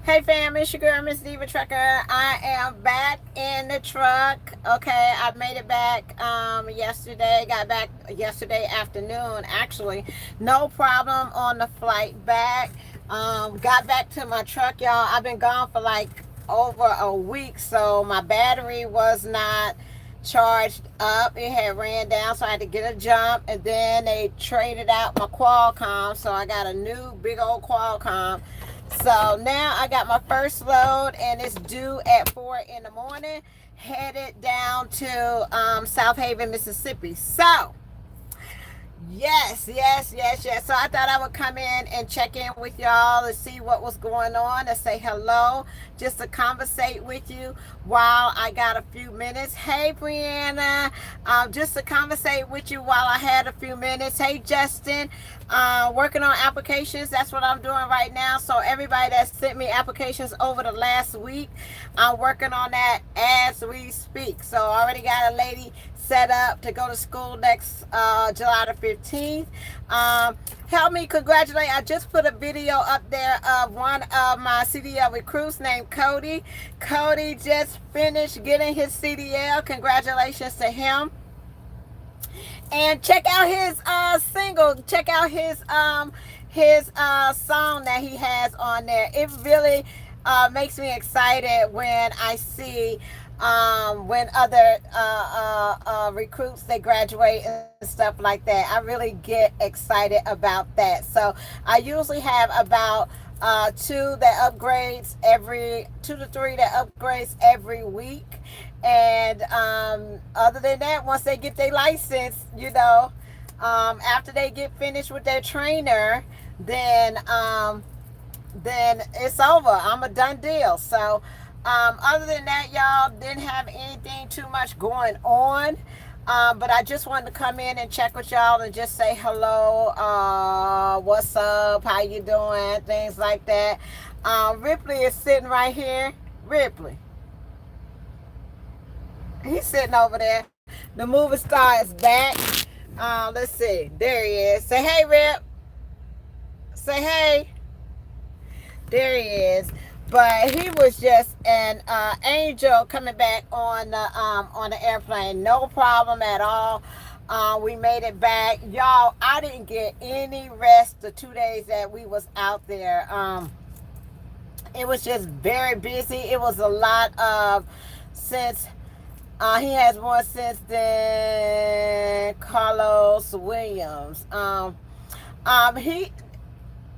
Hey fam, it's your girl Miss Diva Trucker. I am back in the truck. Okay, I made it back yesterday. Got back yesterday afternoon actually. No problem on the flight back. Got back to my truck, y'all. I've been gone for like over a week, so my battery was not charged up. It had ran down, so I had to get a jump, and then they traded out my Qualcomm, so I got a new big old Qualcomm. So now I got my first load, and it's due at 4 in the morning, headed down to South Haven, Mississippi. So yes. So I thought I would come in and check in with y'all to see what was going on, to say hello, just to conversate with you while I got a few minutes. Hey, Brianna, just to conversate with you while I had a few minutes. Hey, Justin, working on applications. That's what I'm doing right now. So everybody that sent me applications over the last week, I'm working on that as we speak. So I already got a lady set up to go to school next July the 15th. Help me congratulate. I just put a video up there of one of my CDL recruits named Cody. Cody just finished getting his CDL. Congratulations to him. And check out his single. Check out his song that he has on there. It really makes me excited when I see when other recruits, they graduate and stuff like that. I really get excited about that. So I usually have about two to three that upgrades every week. And other than that, once they get their license, after they get finished with their trainer, then it's over. I'm a done deal. So other than that, y'all, didn't have anything too much going on. But I just wanted to come in and check with y'all and just say hello. What's up? How you doing? Things like that. Ripley is sitting right here. Ripley. He's sitting over there. The movie star is back. Let's see. There he is. Say hey, Rip. Say hey. There he is. But he was just an angel coming back on the airplane. No problem at all. We made it back. Y'all, I didn't get any rest the 2 days that we was out there. It was just very busy. It was a lot of, since he has more sense than Carlos Williams.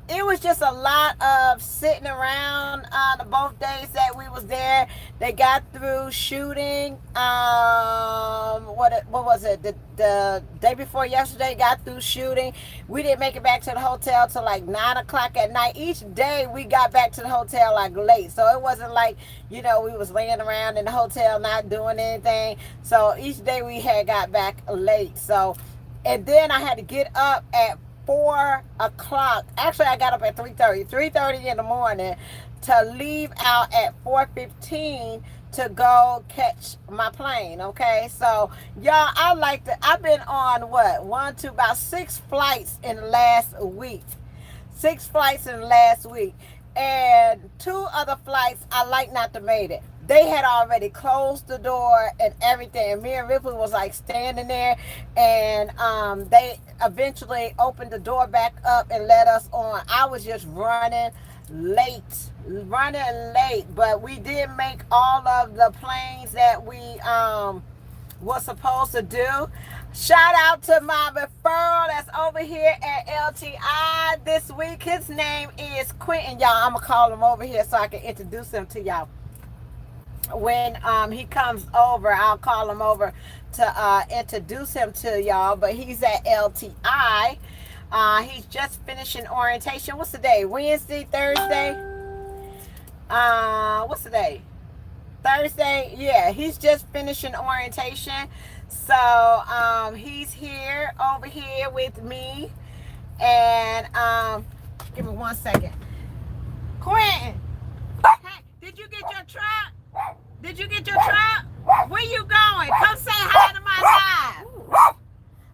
It was just a lot of sitting around the both days that we was there. They got through shooting. What was it? The day before yesterday, got through shooting. We didn't make it back to the hotel till like 9 o'clock at night. Each day we got back to the hotel like late. So it wasn't like, we was laying around in the hotel not doing anything. So each day we had got back late. So, and then I had to get up at 4 o'clock. Actually, I got up at 3:30 in the morning to leave out at 4:15 to go catch my plane. Okay, so y'all, I've been on about 6 flights in the last week. 6 flights in the last week. And 2 other flights I like not to made it. They had already closed the door and everything. And me and Ripley was like standing there, and they eventually opened the door back up and let us on. I was just running late, but we did make all of the planes that we was supposed to do. Shout out to my referral that's over here at LTI this week. His name is Quentin, y'all. I'm gonna call him over here so I can introduce him to y'all. When he comes over, I'll call him over to introduce him to y'all. But he's at LTI. He's just finishing orientation. What's the day? Wednesday, Thursday? What's the day? Thursday? Yeah, he's just finishing orientation. So he's here over here with me. And give me 1 second. Quentin, hey, did you get your truck? Did you get your truck? Where you going? Come say hi to my live.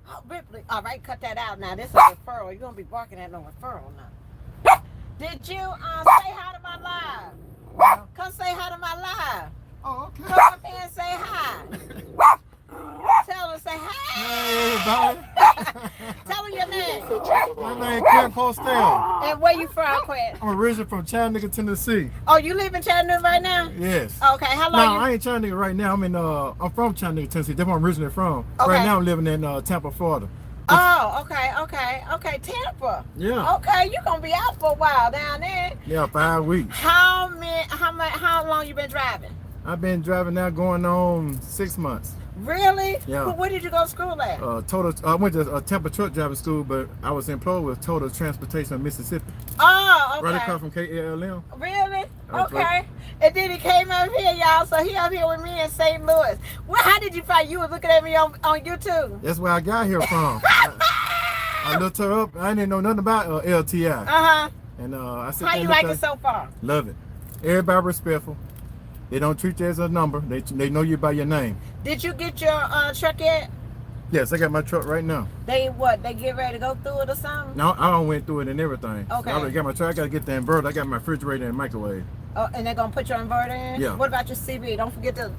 Oh, Ripley. All right, cut that out now. This is a referral. You're going to be barking at no referral now. Did you say hi to my live? Well, Come say hi to my live. oh, okay. Come up here and say hi. Tell them, say Hey, hi. everybody. Tell them your name. My name is Quinn Postel. And where you from, Quinn? I'm originally from Chattanooga, Tennessee. Oh, you live in Chattanooga right now? Yes. Okay, how No, long I ain't Chattanooga right now. I'm from Chattanooga, Tennessee. That's where I'm originally from. Okay. Right now I'm living in Tampa, Florida. Oh, okay, Tampa. Yeah. Okay, you gonna be out for a while down there. Yeah, 5 weeks. How long you been driving? I've been driving now going on 6 months. Really? Yeah. Where did you go to school at? I went to Tampa truck driving school, but I was employed with Total Transportation of Mississippi. Oh, okay. Right across from KLM. Really? That's Okay. right. And then he came up here, y'all. So he up here with me in St. Louis. Well, how did you find you were looking at me on YouTube? That's where I got here from. I looked her up. I didn't know nothing about LTI. Uh-huh. And I said, How you like it so far? Love it. Everybody respectful. They don't treat you as a number. They know you by your name. Did you get your truck yet? Yes, I got my truck right now. They get ready to go through it or something? No, I don't went through it and everything. Okay. I already got my truck. I got to get the inverter. I got my refrigerator and microwave. Oh, and they're gonna put your inverter in? Yeah. What about your CB? Don't forget to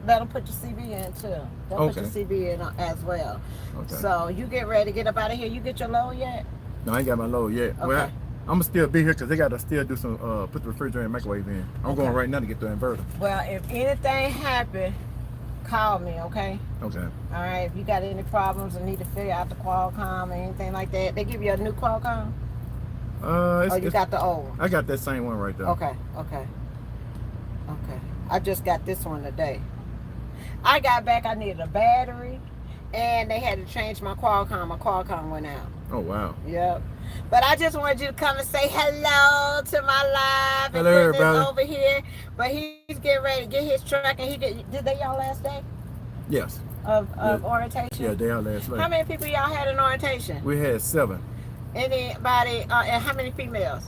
let them put your CB in too. They'll put your CB in as well. Okay. So you get ready to get up out of here. You get your load yet? No, I ain't got my load yet. Okay. Well, I'm gonna still be here because they got to still do some put the refrigerator and microwave in. I'm going right now to get the inverter. Well, if anything happen, call me, okay? Okay. All right. If you got any problems and need to figure out the Qualcomm or anything like that, they give you a new Qualcomm. Or you got the old one? I got that same one right there. Okay. I just got this one today. I got back. I needed a battery, and they had to change my Qualcomm. My Qualcomm went out. Oh wow. Yep. But I just wanted you to come and say hello to my live. Hello, everybody. Over here. But he's getting ready to get his truck, and did they y'all last day Yes. of orientation? Yeah, they are last night. How many people y'all had in orientation? We had 7. Anybody? And how many females?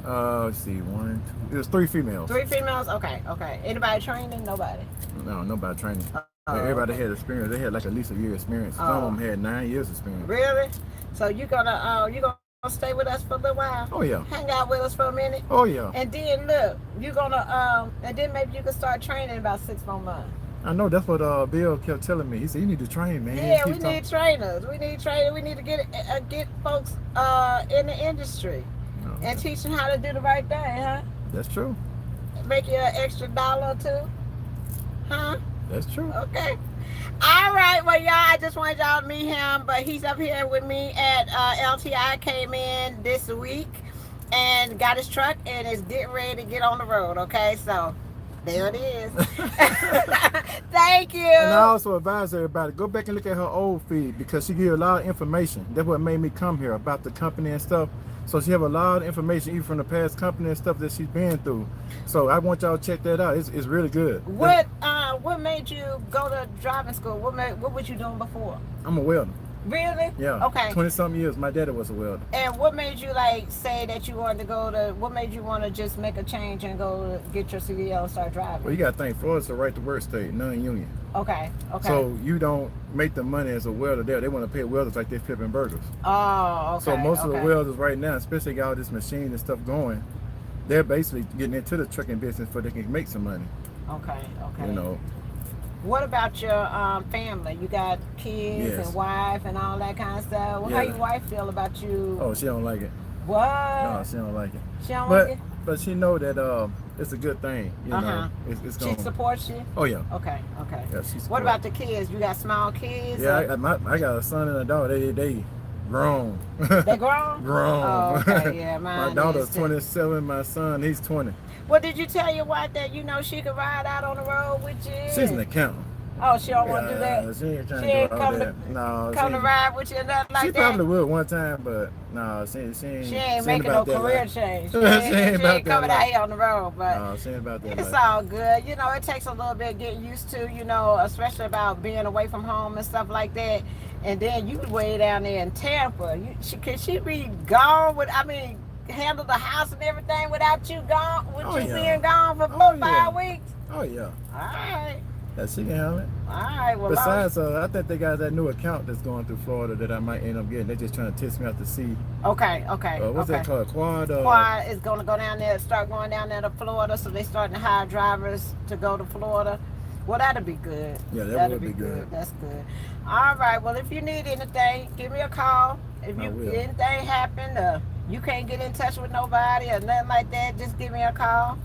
Let's see, 1, 2. It was 3 females. 3 females. Okay. Anybody training? Nobody. No, nobody training. Everybody had experience. They had like at least a year experience. Some of them had 9 years experience. Really? So you gonna stay with us for a little while? Oh yeah. Hang out with us for a minute. Oh yeah. And then look, you gonna and then maybe you can start training in about 6 more months. I know that's what Bill kept telling me. He said you need to train, man. Yeah, we need trainers. We need trainers. We need to get folks in the industry and teach them how to do the right thing, huh? That's true. Make you an extra $1 or 2, huh? That's true. Okay. All right. Well, y'all, I just wanted y'all to meet him, but he's up here with me at LTI. Came in this week and got his truck and is getting ready to get on the road. Okay, so there it is. Thank you. And I also advise everybody, go back and look at her old feed because she gave a lot of information. That's what made me come here about the company and stuff. So she have a lot of information even from the past company and stuff that she's been through. So I want y'all to check that out. It's really good. What made you go to driving school? What was you doing before? I'm a welder. Really? Yeah. Okay. 20-something years. My daddy was a welder. And what made you say that you wanted to go to? What made you want to just make a change and go get your CDL and start driving? Well, you got to think, Florida's a right to work state, non-union. Okay. So you don't make the money as a welder there. They want to pay welders like they're flipping burgers. Oh, okay. So most of the welders right now, especially got all this machine and stuff going, they're basically getting into the trucking business so they can make some money. Okay. You know. What about your family? You got kids and wife and all that kind of stuff. Well, how your wife feel about you? Oh, she don't like it. What? No, she don't like it. She don't like it? But she know that it's a good thing. You know, it's She supports you? Oh yeah. Okay. Yeah, she what about the kids? You got small kids? Yeah, I got a son and a daughter. They grown. They grown? Grown. Oh, okay. Yeah, my daughter's 27. My son, he's 20. Well, did you tell your wife that she could ride out on the road with you? She's an accountant. Oh, she don't want to do that? She ain't trying she to ain't do all that. Come to ride with you or nothing like she that? She probably would one time, but no, she ain't making no career change. She ain't coming out here on the road, but no, she ain't about that. It's all good. It takes a little bit getting used to, especially about being away from home and stuff like that. And then you way down there in Tampa. Could she be gone handle the house and everything without you gone, being gone for 4 or 5 weeks? Oh yeah. All right. That she can handle it. All right. Well, Besides, I think they got that new account that's going through Florida that I might end up getting. They're just trying to test me out to see. okay. What's that called? Quad? Quad is going to go down there, start going down there to Florida. So they starting to hire drivers to go to Florida. Well, that'll be good. Yeah, that'll would be good. That's good. All right. Well, if you need anything, give me a call. If anything happen, you can't get in touch with nobody or nothing like that, just give me a call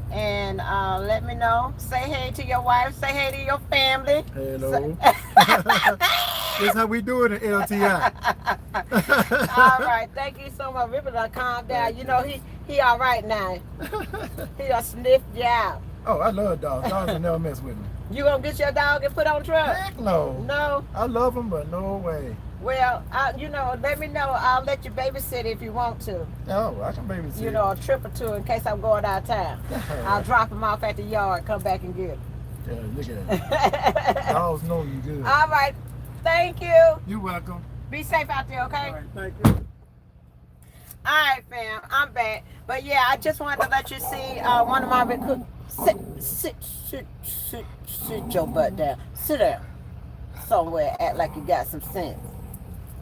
and let me know. Say hey to your wife. Say hey to your family. Hello. That's how we do it in LTI. All right. Thank you so much. Ripper done calm down. You know, he all right now. He done sniffed you out. Oh, I love dogs. Dogs will never mess with me. You gonna get your dog and put on truck? Heck no. No. I love them, but no way. Well, let me know. I'll let you babysit if you want to. Oh, I can babysit. You know, a trip or two in case I'm going out of town. I'll drop them off at the yard, come back and get them. Yeah, look at that. Dogs know you good. All right. Thank you. You're welcome. Be safe out there, okay? All right, thank you. All right, fam. I'm back. But yeah, I just wanted to let you see one of my recruits. Sit your butt down. Sit down somewhere. Act like you got some sense.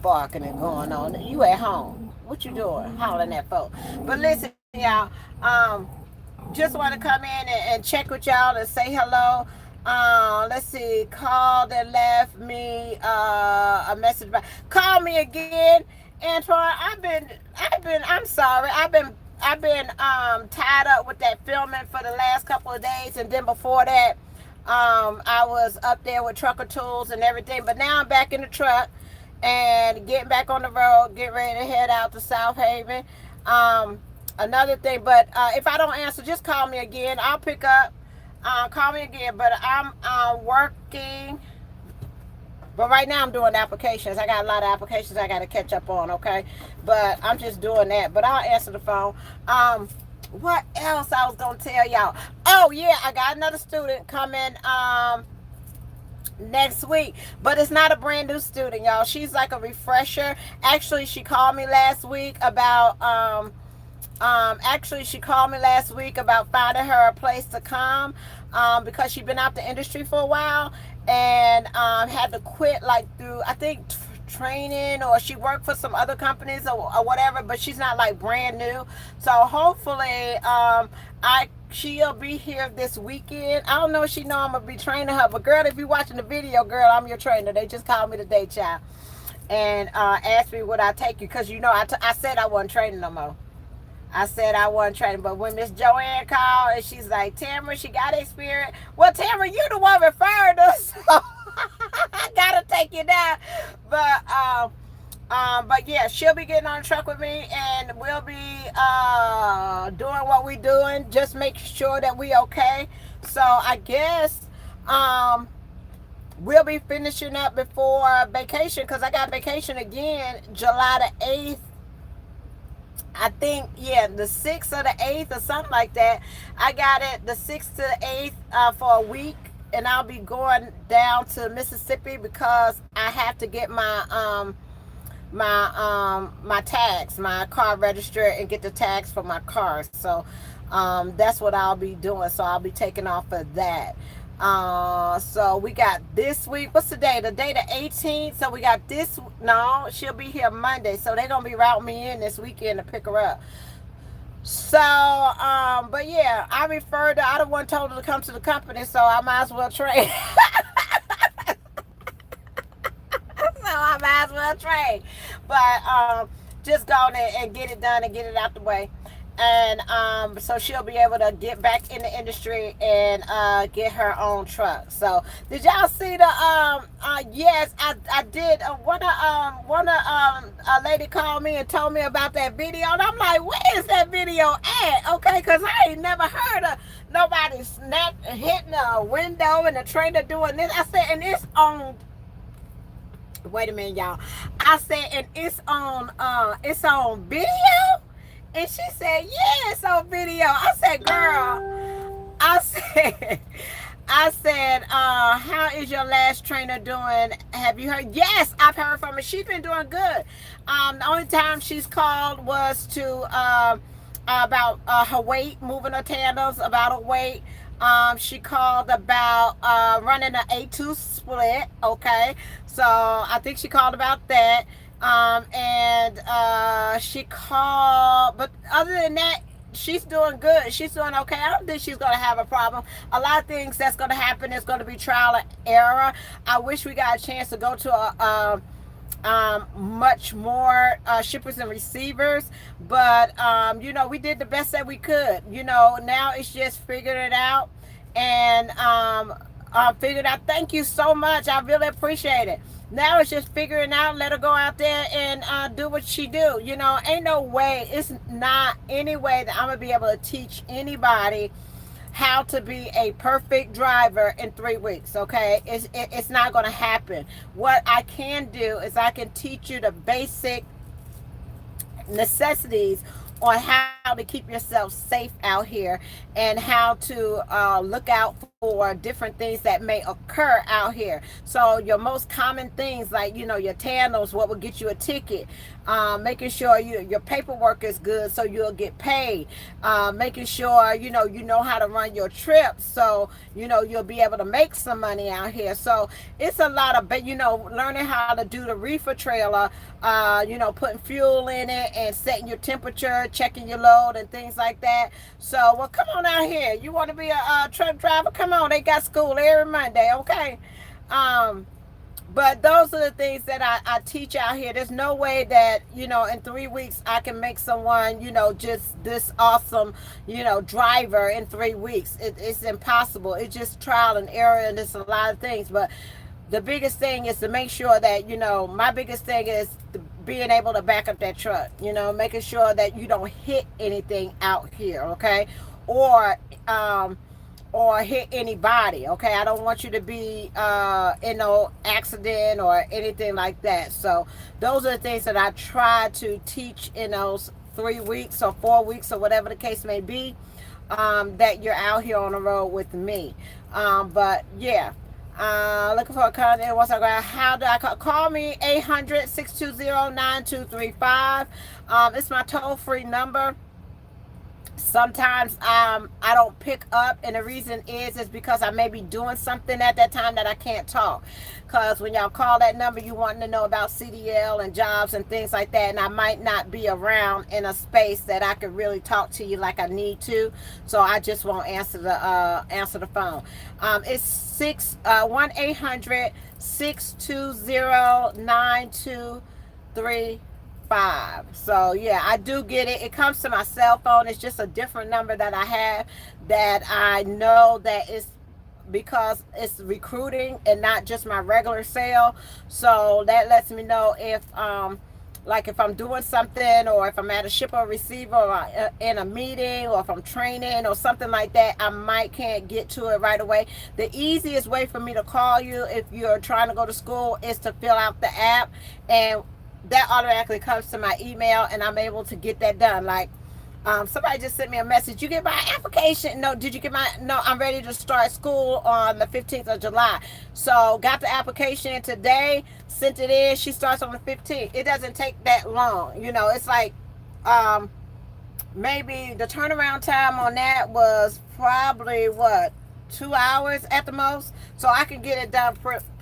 Barking and going on. You at home. What you doing? Hollering at folks. But listen, y'all. Just want to come in and check with y'all and say hello. Let's see. Called and left me a message back. Call me again, Antoine. I'm sorry. I've been tied up with that filming for the last couple of days, and then before that, I was up there with trucker tools and everything. But now I'm back in the truck and getting back on the road, getting ready to head out to South Haven. Another thing, but if I don't answer, just call me again. I'll pick up. Call me again. But I'm working. But right now I'm doing applications. I got a lot of applications I got to catch up on, okay? But I'm just doing that. But I'll answer the phone. What else I was going to tell y'all? Oh, yeah, I got another student coming next week. But it's not a brand new student, y'all. She's like a refresher. Actually, she called me last week about... finding her a place to come because she'd been out the industry for a while and had to quit like through I think training, or she worked for some other companies or whatever, but she's not like brand new. So hopefully she'll be here this weekend. I don't know if she know I'm gonna be training her, but girl, if you're watching the video, girl, I'm your trainer. They just called me today, child, and asked me would I take you, because you know I said I wasn't training no more. I said I wasn't training, but when Miss Joanne called and she's like, Tamara, she got experience. Well, Tamara, you the one referred us, so I gotta take you down. But yeah, she'll be getting on the truck with me, and we'll be doing what we doing. Just make sure that we okay. So I guess we'll be finishing up before vacation, because I got vacation again July the 8th. I think, yeah, the 6th or the 8th or something like that. I got it the 6th to the 8th for a week, and I'll be going down to Mississippi because I have to get my my tags, my car registered, and get the tags for my car. So that's what I'll be doing. So I'll be taking off for that. So we got this week. What's the day? The day the 18th. So we got this. No, she'll be here Monday. So they're gonna be routing me in this weekend to pick her up. So, but yeah, I referred her. I don't want told her to come to the company, so I might as well trade. So I might as well trade. But just go on and get it done and get it out the way. And so she'll be able to get back in the industry and get her own truck. So did y'all see the yes, I did. A lady called me and told me about that video, and I'm like, where is that video at? Okay, because I ain't never heard of nobody hitting a window and the trainer doing this. I said, and it's on. Wait a minute, y'all. I said, and it's on video. And she said, yeah, it's on video. I said, girl, I said, how is your last trainer doing? Have you heard? Yes, I've heard from her. She's been doing good. The only time she's called was to about her weight, moving her tandems, about her weight. She called about running an A2 split. Okay, so I think she called about that. And she called, but other than that, she's doing good. She's doing okay. I don't think she's going to have a problem. A lot of things that's going to happen is going to be trial and error. I wish we got a chance to go to much more shippers and receivers, but we did the best that we could. Now it's just figuring it out, and figured out. Thank you so much. I really appreciate it. Now it's just figuring out. Let her go out there and do what she do. Ain't no way. It's not any way that I'm gonna be able to teach anybody how to be a perfect driver in 3 weeks. Okay, it's not going to happen. What I can do is I can teach you the basic necessities on how to keep yourself safe out here, and how to look out for different things that may occur out here. So your most common things, like your tandem, what will get you a ticket, making sure your paperwork is good so you'll get paid, making sure you know how to run your trips, so you'll be able to make some money out here. So it's a lot of learning how to do the reefer trailer, putting fuel in it and setting your temperature, checking your load and things like that. So, well, come on out here. You want to be a truck driver? Come on. They got school every Monday, okay? But those are the things that I teach out here. There's no way that, in 3 weeks I can make someone, just this awesome, driver in 3 weeks. It's impossible. It's just trial and error, and it's a lot of things. But the biggest thing is to make sure that, my biggest thing is being able to back up that truck, making sure that you don't hit anything out here, okay? Or hit anybody, okay? I don't want you to be in no accident or anything like that. So those are the things that I try to teach in those 3 weeks or 4 weeks or whatever the case may be, that you're out here on the road with me. But yeah. Looking for a contact. Once I go, how do I call me? 800-620-9235. It's my toll-free number. Sometimes I don't pick up, and the reason is because I may be doing something at that time that I can't talk. Because when y'all call that number, you wanting to know about CDL and jobs and things like that, and I might not be around in a space that I could really talk to you like I need to, so I just won't answer the phone. It's 1-800-620-9235. So yeah, I do get it. It comes to my cell phone. It's just a different number that I have, that I know that it's because it's recruiting and not just my regular cell. So that lets me know if like if I'm doing something, or if I'm at a shipper or receiver, or in a meeting, or if I'm training or something like that, I can't get to it right away. The easiest way for me to call you if you're trying to go to school is to fill out the app, and that automatically comes to my email, and I'm able to get that done. Like somebody just sent me a message. You get my application? No. Did you get my? No, I'm ready to start school on the 15th of July. So got the application in today, sent it in. She starts on the 15th. It doesn't take that long. It's like maybe the turnaround time on that was probably 2 hours at the most. So I can get it done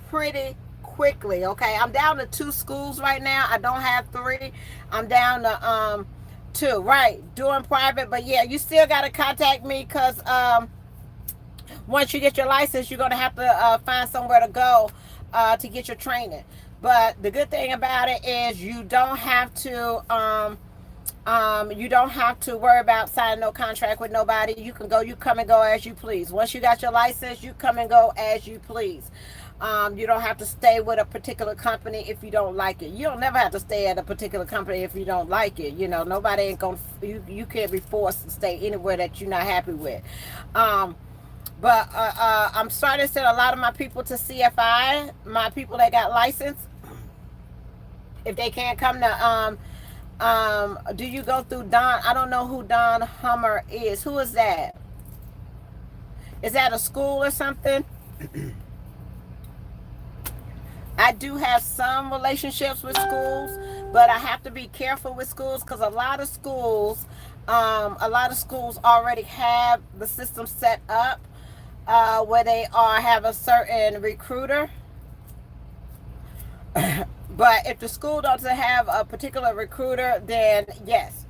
pretty quickly. Okay, I'm down to 2 schools right now. I don't have 3. I'm down to 2, right, doing private. But yeah, you still got to contact me, because once you get your license, you're going to have to find somewhere to go to get your training. But the good thing about it is you don't have to worry about signing no contract with nobody. You come and go as you please. Once you got your license, you come and go as you please. You don't have to stay with a particular company if you don't like it. You don't never have to stay at a particular company if you don't like it. Nobody ain't gonna, you can't be forced to stay anywhere that you're not happy with. But I'm starting to send a lot of my people to CFI, my people that got licensed. If they can't come to, do you go through Don? I don't know who Don Hummer is. Who is that? Is that a school or something? I do have some relationships with schools, but I have to be careful with schools, because a lot of schools already have the system set up. where they are have a certain recruiter. But if the school doesn't have a particular recruiter, then yes.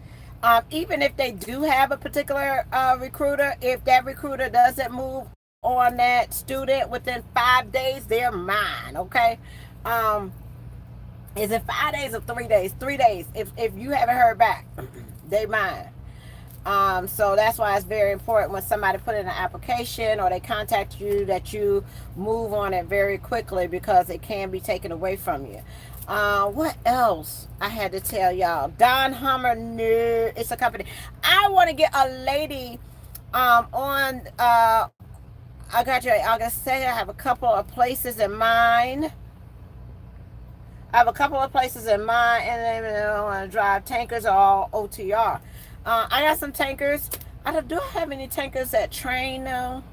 Even if they do have a particular recruiter, if that recruiter doesn't move on that student within 5 days, they're mine. Okay. Um, is it 5 days or 3 days? 3 days. If you haven't heard back, they mine. So that's why it's very important when somebody put in an application or they contact you that you move on it very quickly because it can be taken away from you. What else I had to tell y'all? Don Hummer, no, it's a company. I want to get a lady on. I got you. August 2nd. I have a couple of places in mind. And I want to drive tankers or OTR. I got some tankers. Do I have any tankers that train now?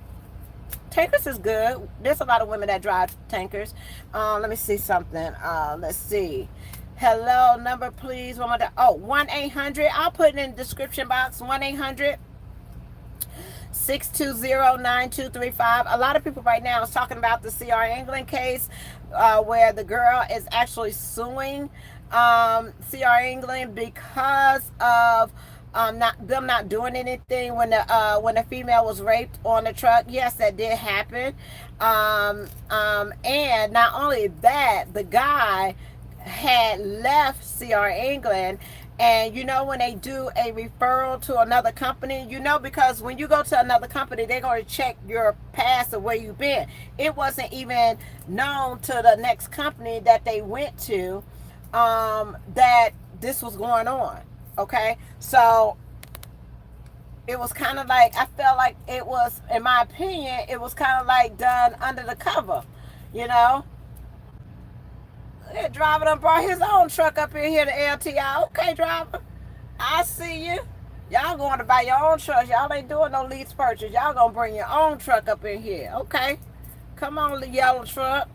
Tankers is good. There's a lot of women that drive tankers. Let me see something. Let's see. Hello, number please. 1-800. I'll put it in the description box. 1-800 620-9235. A lot of people right now is talking about the CR England case, where the girl is actually suing CR England because of not doing anything when the female was raped on the truck. Yes, that did happen. And not only that, the guy had left CR England. And when they do a referral to another company, because when you go to another company, they're going to check your past of where you've been. It wasn't even known to the next company that they went to that this was going on. Okay, so it was kind of like, I felt like it was, in my opinion, it was kind of like done under the cover, That driver done brought his own truck up in here to LTI. Okay, driver, I see you. Y'all going to buy your own truck. Y'all ain't doing no lease purchase. Y'all gonna bring your own truck up in here. Okay, come on, the yellow truck.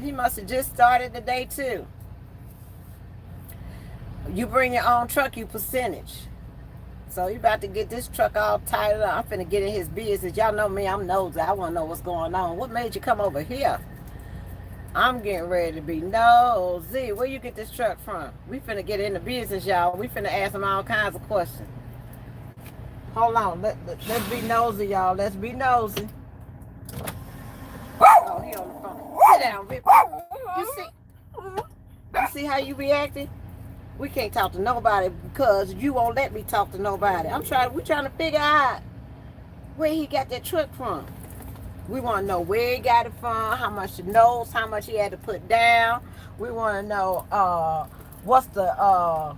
He must have just started the day too. You bring your own truck, you percentage. So you about to get this truck all tied up. I'm finna get in his business. Y'all know me, I'm nosy. I want to know what's going on. What made you come over here? I'm getting ready to be nosy. Where you get this truck from? We finna get in the business, y'all. We finna ask him all kinds of questions. Hold on. Let's be nosy, y'all. Let's be nosy. Oh, he on the phone. Sit down, Rip. You see how you reacting? We can't talk to nobody because you won't let me talk to nobody. We're trying to figure out where he got that truck from. We want to know where he got it from, how much he knows, how much he had to put down. We want to know what's the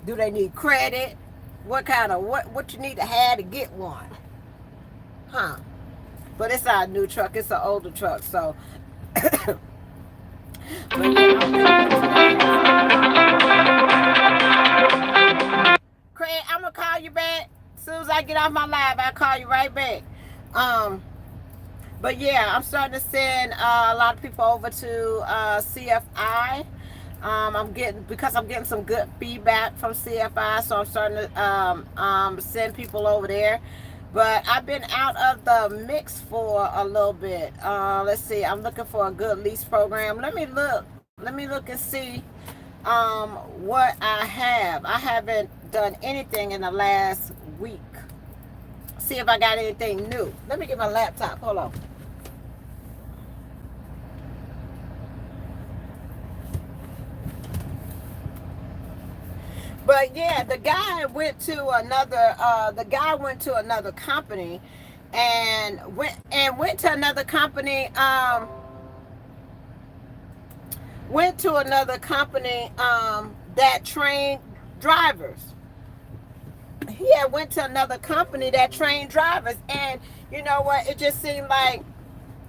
do they need credit? What kind of what you need to have to get one? Huh? But it's not a new truck, it's an older truck, so but Craig, I'm gonna call you back as soon as I get off my live. I'll call you right back. But yeah, I'm starting to send a lot of people over to CFI. I'm getting some good feedback from CFI, so I'm starting to send people over there. But I've been out of the mix for a little bit. Let's see. I'm looking for a good lease program. Let me look and see what I have. I haven't done anything in the last week. See if I got anything new. Let me get my laptop. Hold on. But yeah, the guy went to another company and went to another company that trained drivers. He had went to another company that trained drivers, and you know what, it just seemed like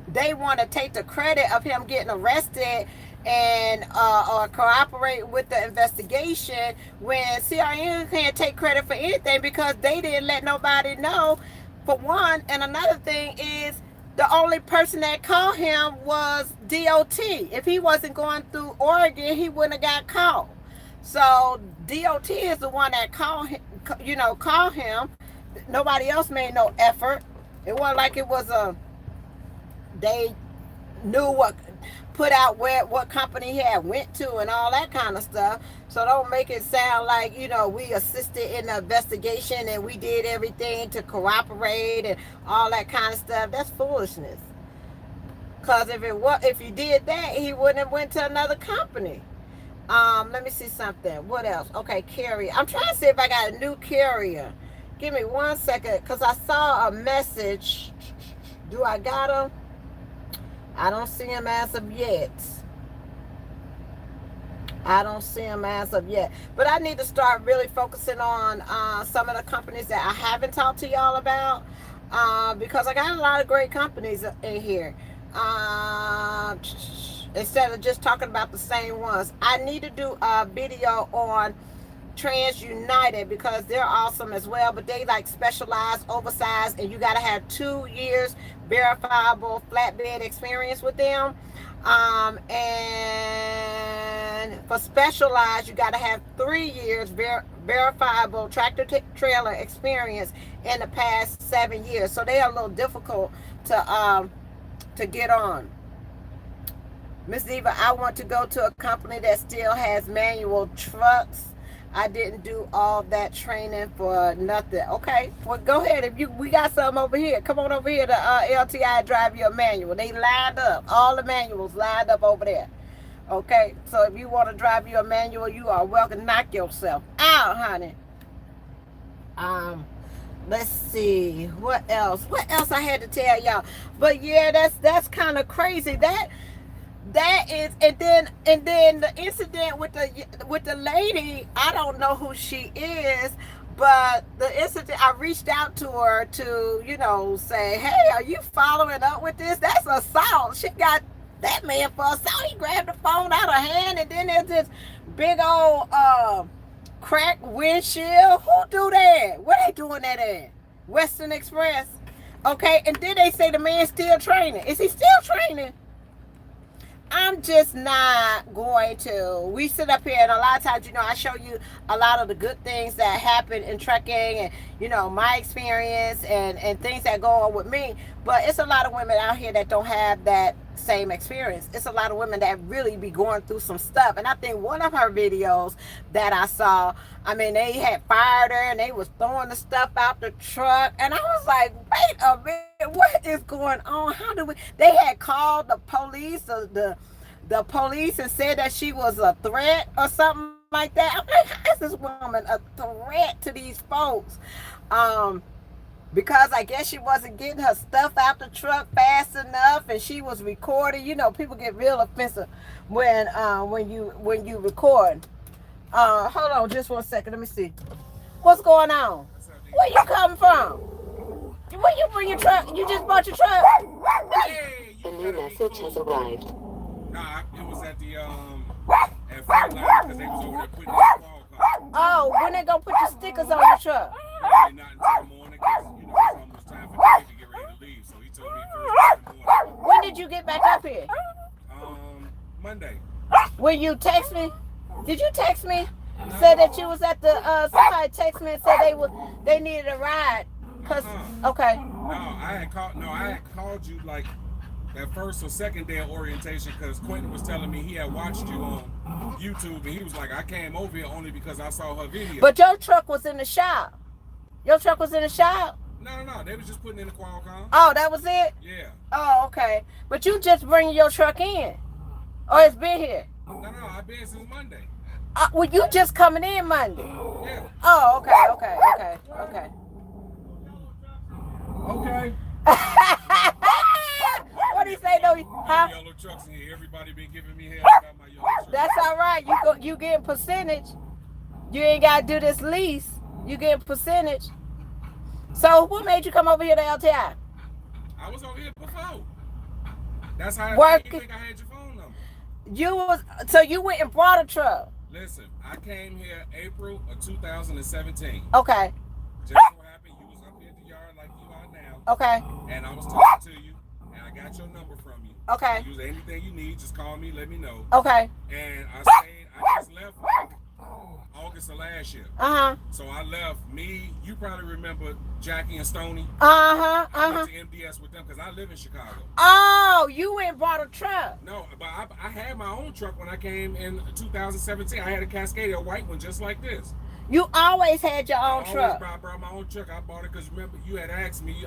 they want to take the credit of him getting arrested and or cooperate with the investigation when CRN can't take credit for anything because they didn't let nobody know, for one. And another thing is, the only person that called him was DOT. If he wasn't going through Oregon, he wouldn't have got called. So DOT is the one that called him. Nobody else made no effort. It wasn't like it was a they knew what put out where what company he had went to and all that kind of stuff. So don't make it sound like we assisted in the investigation and we did everything to cooperate and all that kind of stuff. That's foolishness. Cause if you did that, he wouldn't have went to another company. Let me see something. What else? Okay, carrier. I'm trying to see if I got a new carrier. Give me 1 second, cause I saw a message. Do I got him? I don't see him as of yet. I don't see him as of yet. But I need to start really focusing on some of the companies that I haven't talked to y'all about, because I got a lot of great companies in here. Instead of just talking about the same ones, I need to do a video on Trans United because they're awesome as well, but they like specialized, oversized, and you got to have 2 years verifiable flatbed experience with them. And for specialized, you got to have 3 years verifiable tractor trailer experience in the past 7 years. So they are a little difficult to get on. Miss Diva, I want to go to a company that still has manual trucks. I didn't do all that training for nothing. Okay, well go ahead. We got some over here. Come on over here to LTI drive you a manual. They lined up. All the manuals lined up over there. Okay, so if you want to drive you a manual, you are welcome. Knock yourself out, honey. Let's see what else. What else I had to tell y'all? But yeah, that's kind of crazy. That is, and then the incident with the lady, I don't know who she is, but the incident, I reached out to her to say, hey, are you following up with this? That's assault. She got that man for assault. He grabbed the phone out of her hand, and then there's this big old cracked windshield. Who do that? Where they doing that at? Western Express. Okay, and then they say the man's still training. Is he still training? I'm just not going to. We sit up here and a lot of times, I show you a lot of the good things that happen in trucking and, my experience and things that go on with me. But it's a lot of women out here that don't have that same experience. It's a lot of women that really be going through some stuff. And I think one of her videos that I saw, they had fired her and they was throwing the stuff out the truck. And I was like, wait a minute, what is going on? How do we? They had called the police, the police, and said that she was a threat or something like that. I'm like, how is this woman a threat to these folks? Because I guess she wasn't getting her stuff out the truck fast enough, and she was recording. People get real offensive when you record. Hold on, just 1 second. Let me see. What's going on? Where you coming from? Where you bring your truck? You just bought your truck? Hey, a new message has arrived. Nah, it was at the at Frontline because they was over there putting in a call. Oh, when they gonna put your stickers on your truck? Not until the morning because it's almost time for Dave to get ready to leave. So he told me first thing in the morning. When did you get back up here? Monday. When you text me? Did you text me? Said that you was at the somebody text me and said they needed a ride. Okay. No, I had called you like that first or second day of orientation because Quentin was telling me he had watched you on YouTube and he was like, I came over here only because I saw her video. But your truck was in the shop. Your truck was in the shop? No, they was just putting in the Qualcomm. Oh, that was it? Yeah. Oh, okay. But you just bringing your truck in? Or it's been here? No, I've been since Monday. Well, you just coming in Monday? Yeah. Oh, okay. Okay. What do you say though? Huh? Yellow trucks in here. Everybody been giving me hell about my yellow truck. That's all right. You getting percentage. You ain't gotta do this lease. You getting percentage. So what made you come over here to LTI? I was over here before. That's how Work. you think I had your phone number. So you went and brought a truck. Listen, I came here April of 2017. Okay. Just so happened you was up here at the yard like you are now. Okay. And I was talking to you, and I got your number from you. Okay. So use anything you need, just call me, let me know. Okay. And I just left August of last year. Uh-huh. So I left me. You probably remember Jackie and Stoney. Uh-huh. I Uh-huh. went to MDS with them because I live in Chicago. Oh, you went and bought a truck. No, but I had my own truck when I came in 2017. I had a Cascadia, a white one, just like this. You always had your own I truck. always brought my own truck. I bought it because remember you had asked me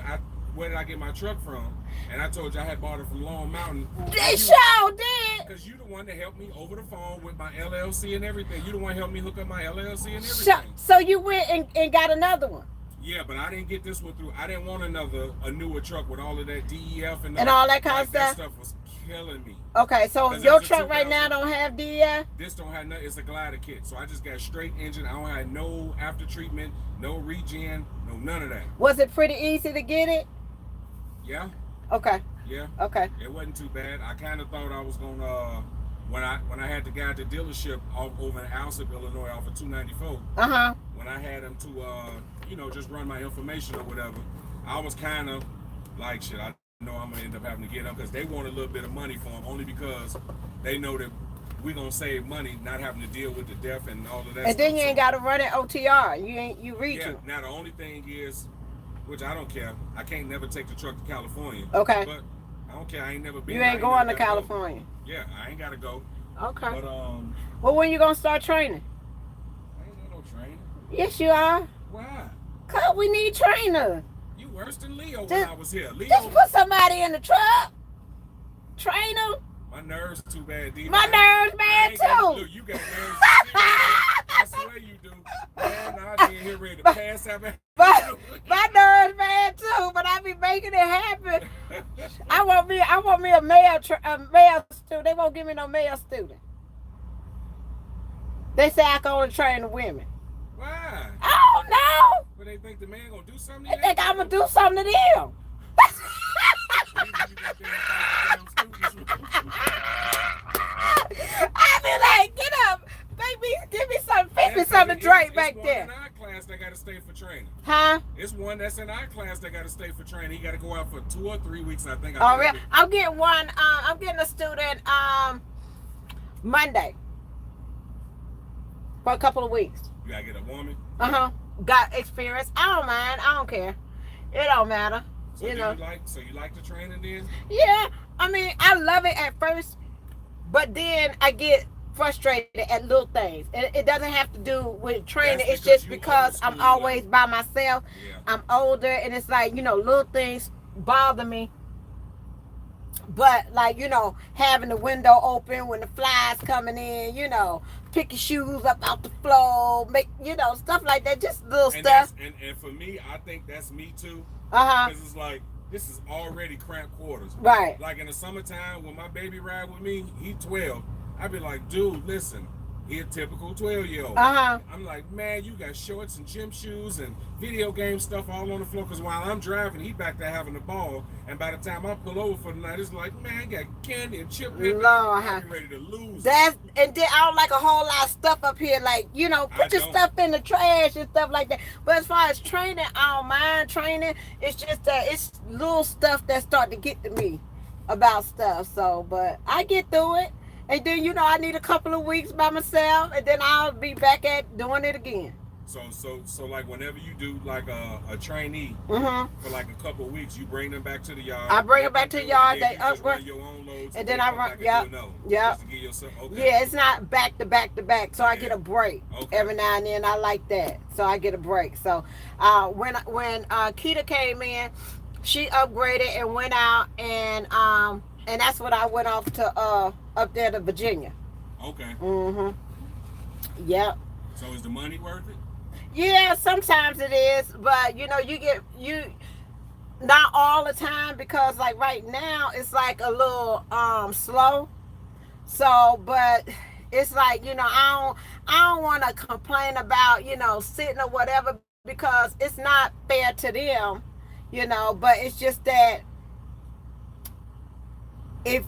where did I get my truck from, and I told you I had bought it from Long Mountain. They sure did. Because you the one that helped me over the phone with my LLC and everything. You the one that helped me hook up my LLC and everything. So you went and got another one. Yeah, but I didn't get this one through. I didn't want a newer truck with all of that DEF and all that kind of That stuff. stuff was killing me. Okay, so your truck right now don't have DEF? This don't have nothing. It's a glider kit. So I just got straight engine. I don't have no after treatment, no regen, no none of that. Was it pretty easy to get it? Yeah. Okay. Yeah. Okay. It wasn't too bad. I kind of thought I was gonna when I had the guy at the dealership over in Alsip, Illinois, off of 294. Uh-huh. When I had him to just run my information or whatever, I was kind of like, shit, I know I'm gonna end up having to get them because they want a little bit of money for them, only because they know that we're gonna save money not having to deal with the death and all of that. And then you ain't got to run it OTR. You reach Yeah. it. Now the only thing is, which I don't care. I can't never take the truck to California. Okay. But I don't care. I ain't never been. You ain't going to California. Yeah, I ain't gotta go. Okay. But Well, when you gonna start training? I ain't got no training. Yes, you are. Why? Cause we need trainers. You worse than Leo when Just- I was here. Leo, Just put somebody in the truck. Train them. my nerves too bad, D. My nerves bad too. Look, you got nerves. I swear you do. Man, I didn't here ready to pass out. My nerves bad too, but I be making it happen. I want me a male student. They won't give me no male student. They say I can only train the women. Why? I don't know. But they think the man gonna do something. They think I'm gonna do something to them. I be like, get up, baby, give me something, fix me something to drink back there. It's one in our class that got to stay for training. Huh? It's one that's in our class that got to stay for training. He got to go out for 2 or 3 weeks, I think. Oh, really? I'm getting one. I'm getting a student Monday for a couple of weeks. You gotta get a woman. Got experience. I don't mind. I don't care. It don't matter. So you know. You like the training then? Yeah. I mean, I love it at first, but then I get frustrated at little things. It doesn't have to do with training. It's just because I'm always by myself. Yeah. I'm older, and it's like, little things bother me. But like, having the window open when the flies coming in, pick your shoes up out the floor, make, stuff like that, just little stuff. And for me, I think that's me too. Uh-huh. Because it's like, this is already cramped quarters. Right. Like in the summertime, when my baby ride with me, he 12. I be like, dude, listen, he a typical 12-year-old. Uh-huh. I'm like, man, you got shorts and gym shoes and video game stuff all on the floor. Because while I'm driving, he back there having the ball. And by the time I pull over for the night, it's like, man, I got candy and chip. Lord, I'm ready to lose. And then I don't like a whole lot of stuff up here. Like, put your stuff in the trash and stuff like that. But as far as training, I don't mind training. It's just that it's little stuff that start to get to me about stuff. So, but I get through it. And then, I need a couple of weeks by myself, and then I'll be back at doing it again. So like whenever you do like a trainee Mm-hmm. for like a couple of weeks, you bring them back to the yard. I bring them back to the yard. They They upgrade. your own loads, And then I run. Yep. Just to give yourself, okay. Yeah, it's not back to back to back, so I get a break Okay. every now and then. I like that, so I get a break. So when Keita came in, she upgraded and went out, and that's when I went off to up there to Virginia. Okay. Mm-hmm. Yep. So is the money worth it? Yeah, sometimes it is, but you not all the time, because like right now it's like a little slow. So, but it's like, I don't want to complain about, sitting or whatever, because it's not fair to them, but it's just that if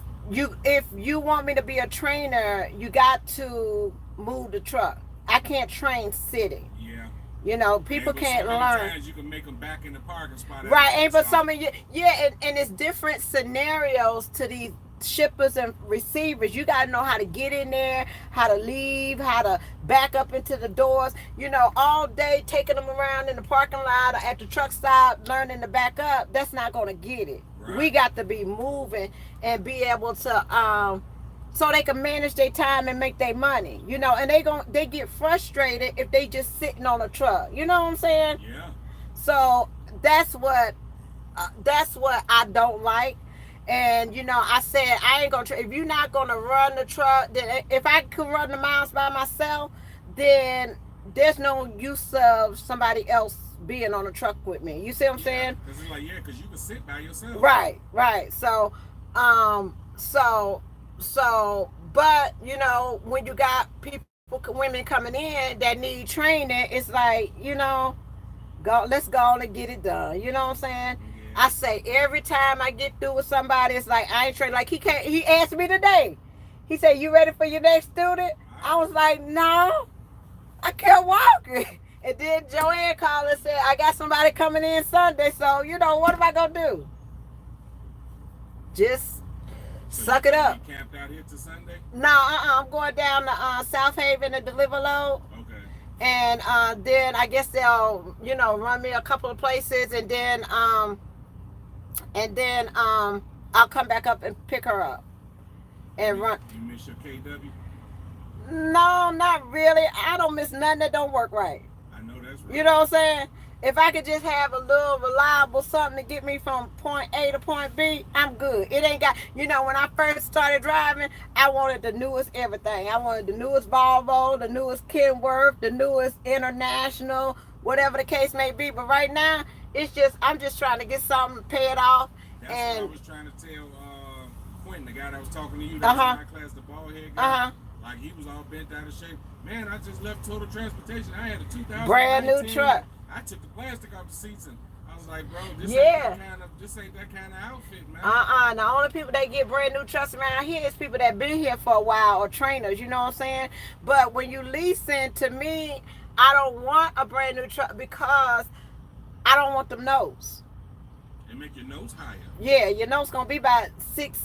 you want me to be a trainer, you got to move the truck. I can't train sitting. Yeah. People can't so learn. Times you can make them back in the parking spot. Right, and for some of you, and it's different scenarios to these shippers and receivers. You got to know how to get in there, how to leave, how to back up into the doors, all day taking them around in the parking lot or at the truck stop, learning to back up. That's not going to get it. Right. We got to be moving and be able to, so they can manage their time and make their money, and they get frustrated if they just sitting on a truck. You know what I'm saying? Yeah. So that's what I don't like. And I said I ain't gonna. If you're not gonna run the truck, then if I could run the miles by myself, then there's no use of somebody else being on the truck with me. You see what I'm saying? Because it's like, because you can sit by yourself. Right. So, but when you got women coming in that need training, it's like let's go on and get it done. You know what I'm saying? I say every time I get through with somebody, it's like I ain't trained. Like he asked me today. He said, "You ready for your next student?" I was like, "No, I can't walk." And then Joanne called and said, "I got somebody coming in Sunday, so what am I gonna do? Just suck it up." You camped out here to Sunday? No, I'm going down to South Haven to deliver load. Okay. And then I guess they'll run me a couple of places, and then I'll come back up and pick her up and run. You miss your KW? No, not really. I don't miss nothing that don't work right. I know that's right. You know what I'm saying? If I could just have a little reliable something to get me from point A to point B, I'm good. It ain't got, when I first started driving, I wanted the newest everything. I wanted the newest Volvo, the newest Kenworth, the newest International, whatever the case may be. But right now, I'm just trying to get something, pay it off. That's and what I was trying to tell Quentin, the guy that was talking to you, that was in my class, the bald head guy. Like, he was all bent out of shape. Man, I just left Total Transportation. I had a 2000 brand new truck. I took the plastic off the seats, and I was like, bro, this ain't that kind of outfit, man. The only people that get brand new trucks around here is people that been here for a while, or trainers, you know what I'm saying? But when you leasing, to me, I don't want a brand new truck because I don't want them notes. They make your notes higher. Yeah, your notes gonna be about $600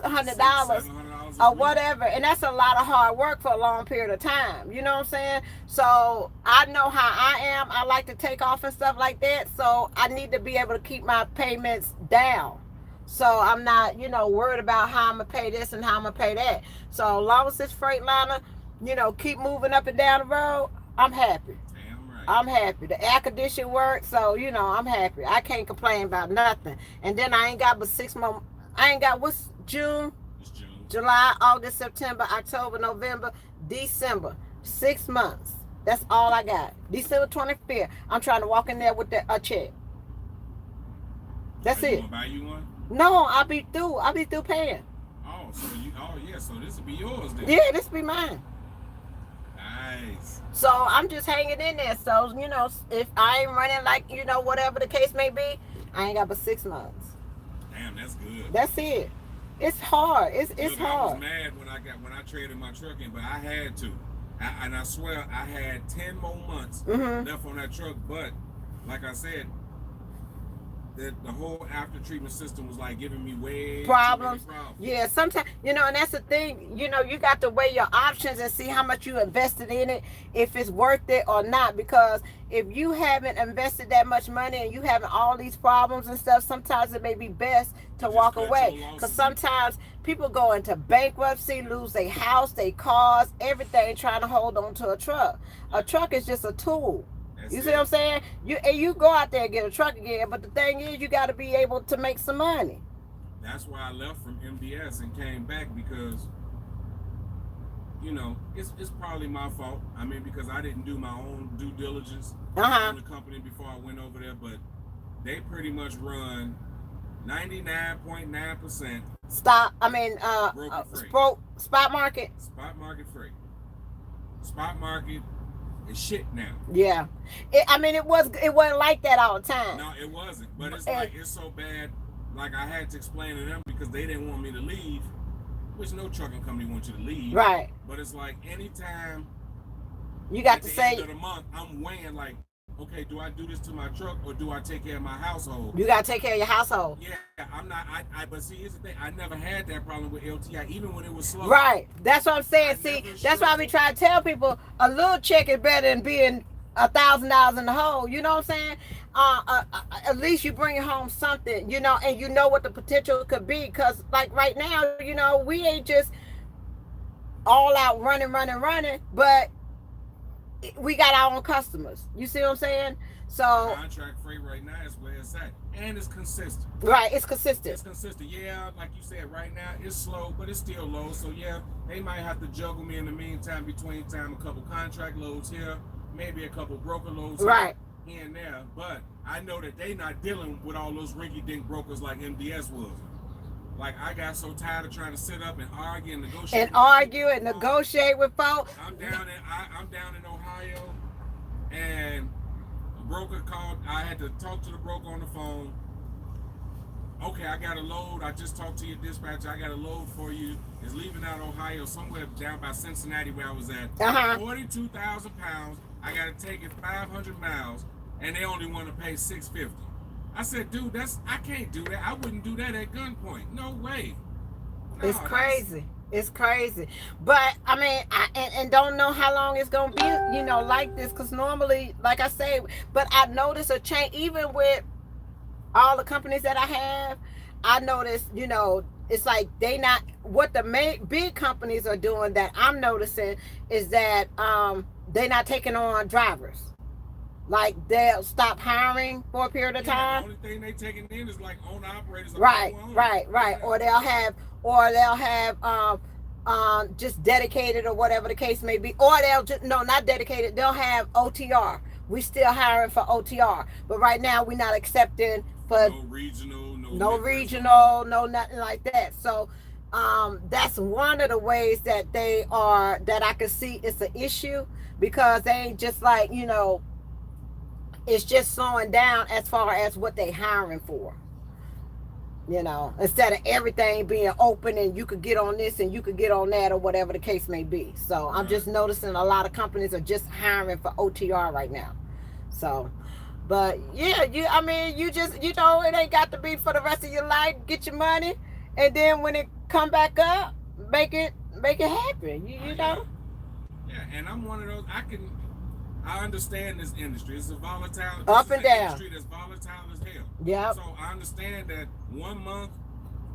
$700 or whatever, and that's a lot of hard work for a long period of time. You know what I'm saying? So I know how I am. I like to take off and stuff like that. So I need to be able to keep my payments down. So I'm not, worried about how I'm gonna pay this and how I'm gonna pay that. So as long as this Freightliner, keep moving up and down the road, I'm happy. Damn right. I'm happy. The air condition works, so I'm happy. I can't complain about nothing. And then I ain't got but 6 more. I ain't got what's June, July, August, September, October, November, December. 6 months. That's all I got. December 25th. I'm trying to walk in there with a check. That's it. Gonna buy you one? No, I'll be through paying. So this will be yours then. Yeah, this will be mine. Nice. So I'm just hanging in there. So, if I ain't running like, whatever the case may be, I ain't got but 6 months. Damn, that's good. That's it. It's hard. It's Look, hard. I was mad when I traded my truck in, but I had to. And I swear I had 10 more months left on that truck. But like I said, the whole after treatment system was like giving me way problems. Too many problems. Yeah, sometimes and that's the thing. You got to weigh your options and see how much you invested in it, if it's worth it or not. Because if you haven't invested that much money and you having all these problems and stuff, sometimes it may be best to walk away. Because sometimes people go into bankruptcy, lose their house, their cars, everything, trying to hold on to a truck. A truck is just a tool. You see what I'm saying? You go out there and get a truck again, but the thing is, you got to be able to make some money. That's why I left from MDS and came back, because it's probably my fault. I mean, because I didn't do my own due diligence on the company before I went over there, but they pretty much run 99.9% spot market. Spot market free. Spot market is shit now. Yeah, it wasn't like that all the time. No, it wasn't. But it's like, it's so bad. Like, I had to explain to them because they didn't want me to leave, which no trucking company wants you to leave. Right. But it's like, anytime you got at to the say end of the month, I'm weighing like, okay, do I do this to my truck or do I take care of my household? You gotta take care of your household. Yeah, I'm not. But see, here's the thing. I never had that problem with LTI, even when it was slow. Right. That's what I'm saying. I See, never that's why we struggled. try to tell people a little check is better than being $1,000 in the hole. You know what I'm saying? At least you bring home something, and you know what the potential could be. Cause like right now, we ain't just all out running, but we got our own customers. You see what I'm saying? So Contract freight right now is where it's at, and it's consistent. right, it's consistent. It's consistent. Yeah, like you said, right now it's slow, but it's still low. So yeah, they might have to juggle me in the meantime. Between time, a couple contract loads here, maybe a couple broker loads Right. here and there. But I know that they not dealing with all those rinky-dink brokers like MDS was. Like I got so tired of trying to sit up and argue and negotiate. And argue and negotiate with folks. I'm down in Ohio, and a broker called. I had to talk to the broker on the phone. Okay, I got a load. I just talked to your dispatcher. I got a load for you. It's leaving out Ohio, somewhere down by Cincinnati where I was at. 42,000 pounds. I got to take it 500 miles, and they only want to pay $650. I said, dude, I can't do that. I wouldn't do that at gunpoint. No way. No, It's crazy. It's crazy. But I mean, and don't know how long it's gonna be, like this. Cause normally, like I say, but I notice a change even with all the companies that I have. I notice, it's like they not what the main big companies are doing that I'm noticing is that they not taking on drivers. Like they'll stop hiring for a period of time. The only thing they taking in is like owner operators. Right. Or they'll have just dedicated or whatever the case may be. Or they'll just not dedicated. They'll have OTR. We still hiring for OTR, but right now we're not accepting for no regional, no nothing like that. So that's one of the ways that that I can see it's an issue because they ain't just like it's just slowing down as far as what they hiring for. Instead of everything being open and you could get on this and you could get on that or whatever the case may be. So I'm just noticing a lot of companies are just hiring for OTR right now. So, but yeah, you just, it ain't got to be for the rest of your life. Get your money. And then when it come back up, make it happen. You know? Yeah, and I'm one of those, I understand this industry. It's a volatile up and down industry that's volatile as hell. Yeah. So I understand that 1 month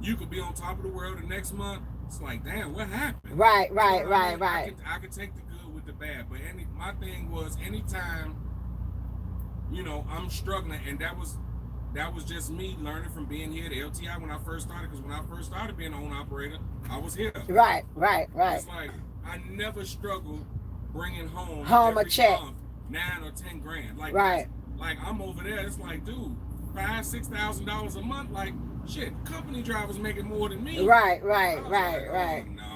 you could be on top of the world. The next month it's like, damn, what happened? Right. I could take the good with the bad, but my thing was anytime, I'm struggling, and that was just me learning from being here at LTI when I first started. Because when I first started being an owner operator, I was here. Right. It's like I never struggled bringing home a check. Month, 9 or 10 grand. Like right. Like I'm over there. It's like, dude, $5,000-$6,000 a month. Like shit, company drivers making more than me. Right. Oh, no.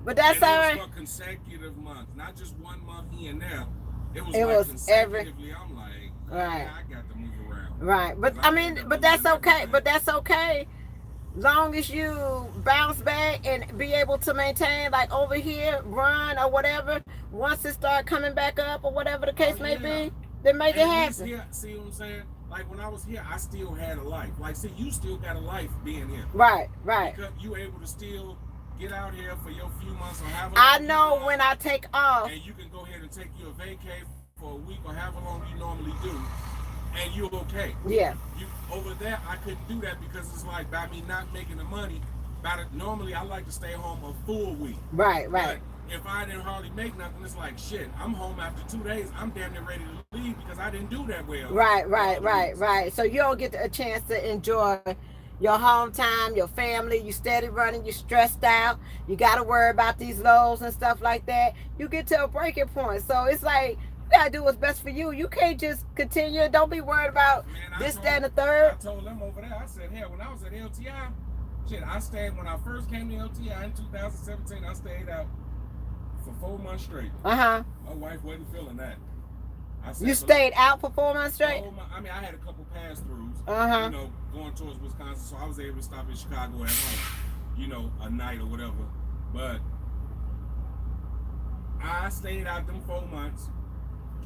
But that's all right. It was for consecutive months, not just 1 month here and there. It was consecutively. I'm like, right. I got to move around. Right, but but that's okay. But that's okay. Long as you bounce back and be able to maintain, like over here, run or whatever. Once it start coming back up or whatever the case may be, then make it happen. Here, see what I'm saying? Like when I was here, I still had a life. Like, see, you still got a life being here. Right. Because you able to still get out here for your few months or however. I know when I take off. And you can go ahead and take you a vacay for a week or however long you normally do, and you're okay. Yeah. Over there, I couldn't do that because it's like by me not making the money. Normally, I like to stay home a full week. Right. But if I didn't hardly make nothing, it's like shit. I'm home after 2 days. I'm damn near ready to leave because I didn't do that well. Right. So you don't get a chance to enjoy your home time, your family. You steady running. You stressed out. You got to worry about these lows and stuff like that. You get to a breaking point. So it's like, you gotta do what's best for you. You can't just continue. Don't be worried about this, that, and the third. I told them over there, I said, hell, when I was at LTI, I stayed, when I first came to LTI in 2017, I stayed out for 4 months straight. My wife wasn't feeling that. You stayed out for 4 months straight? I had a couple pass-throughs, going towards Wisconsin, so I was able to stop in Chicago at home, a night or whatever. But I stayed out them 4 months.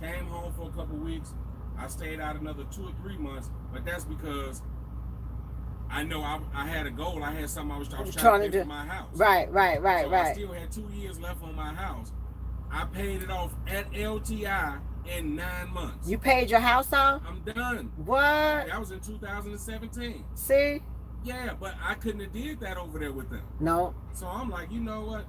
Came home for a couple weeks, I stayed out another 2 or 3 months, but that's because I know I had a goal. I had something I was trying to pay for my house. Right. So I still had 2 years left on my house. I paid it off at LTI in 9 months. You paid your house off? I'm done. What? That was in 2017. See? Yeah, but I couldn't have did that over there with them. No. So I'm like, you know what?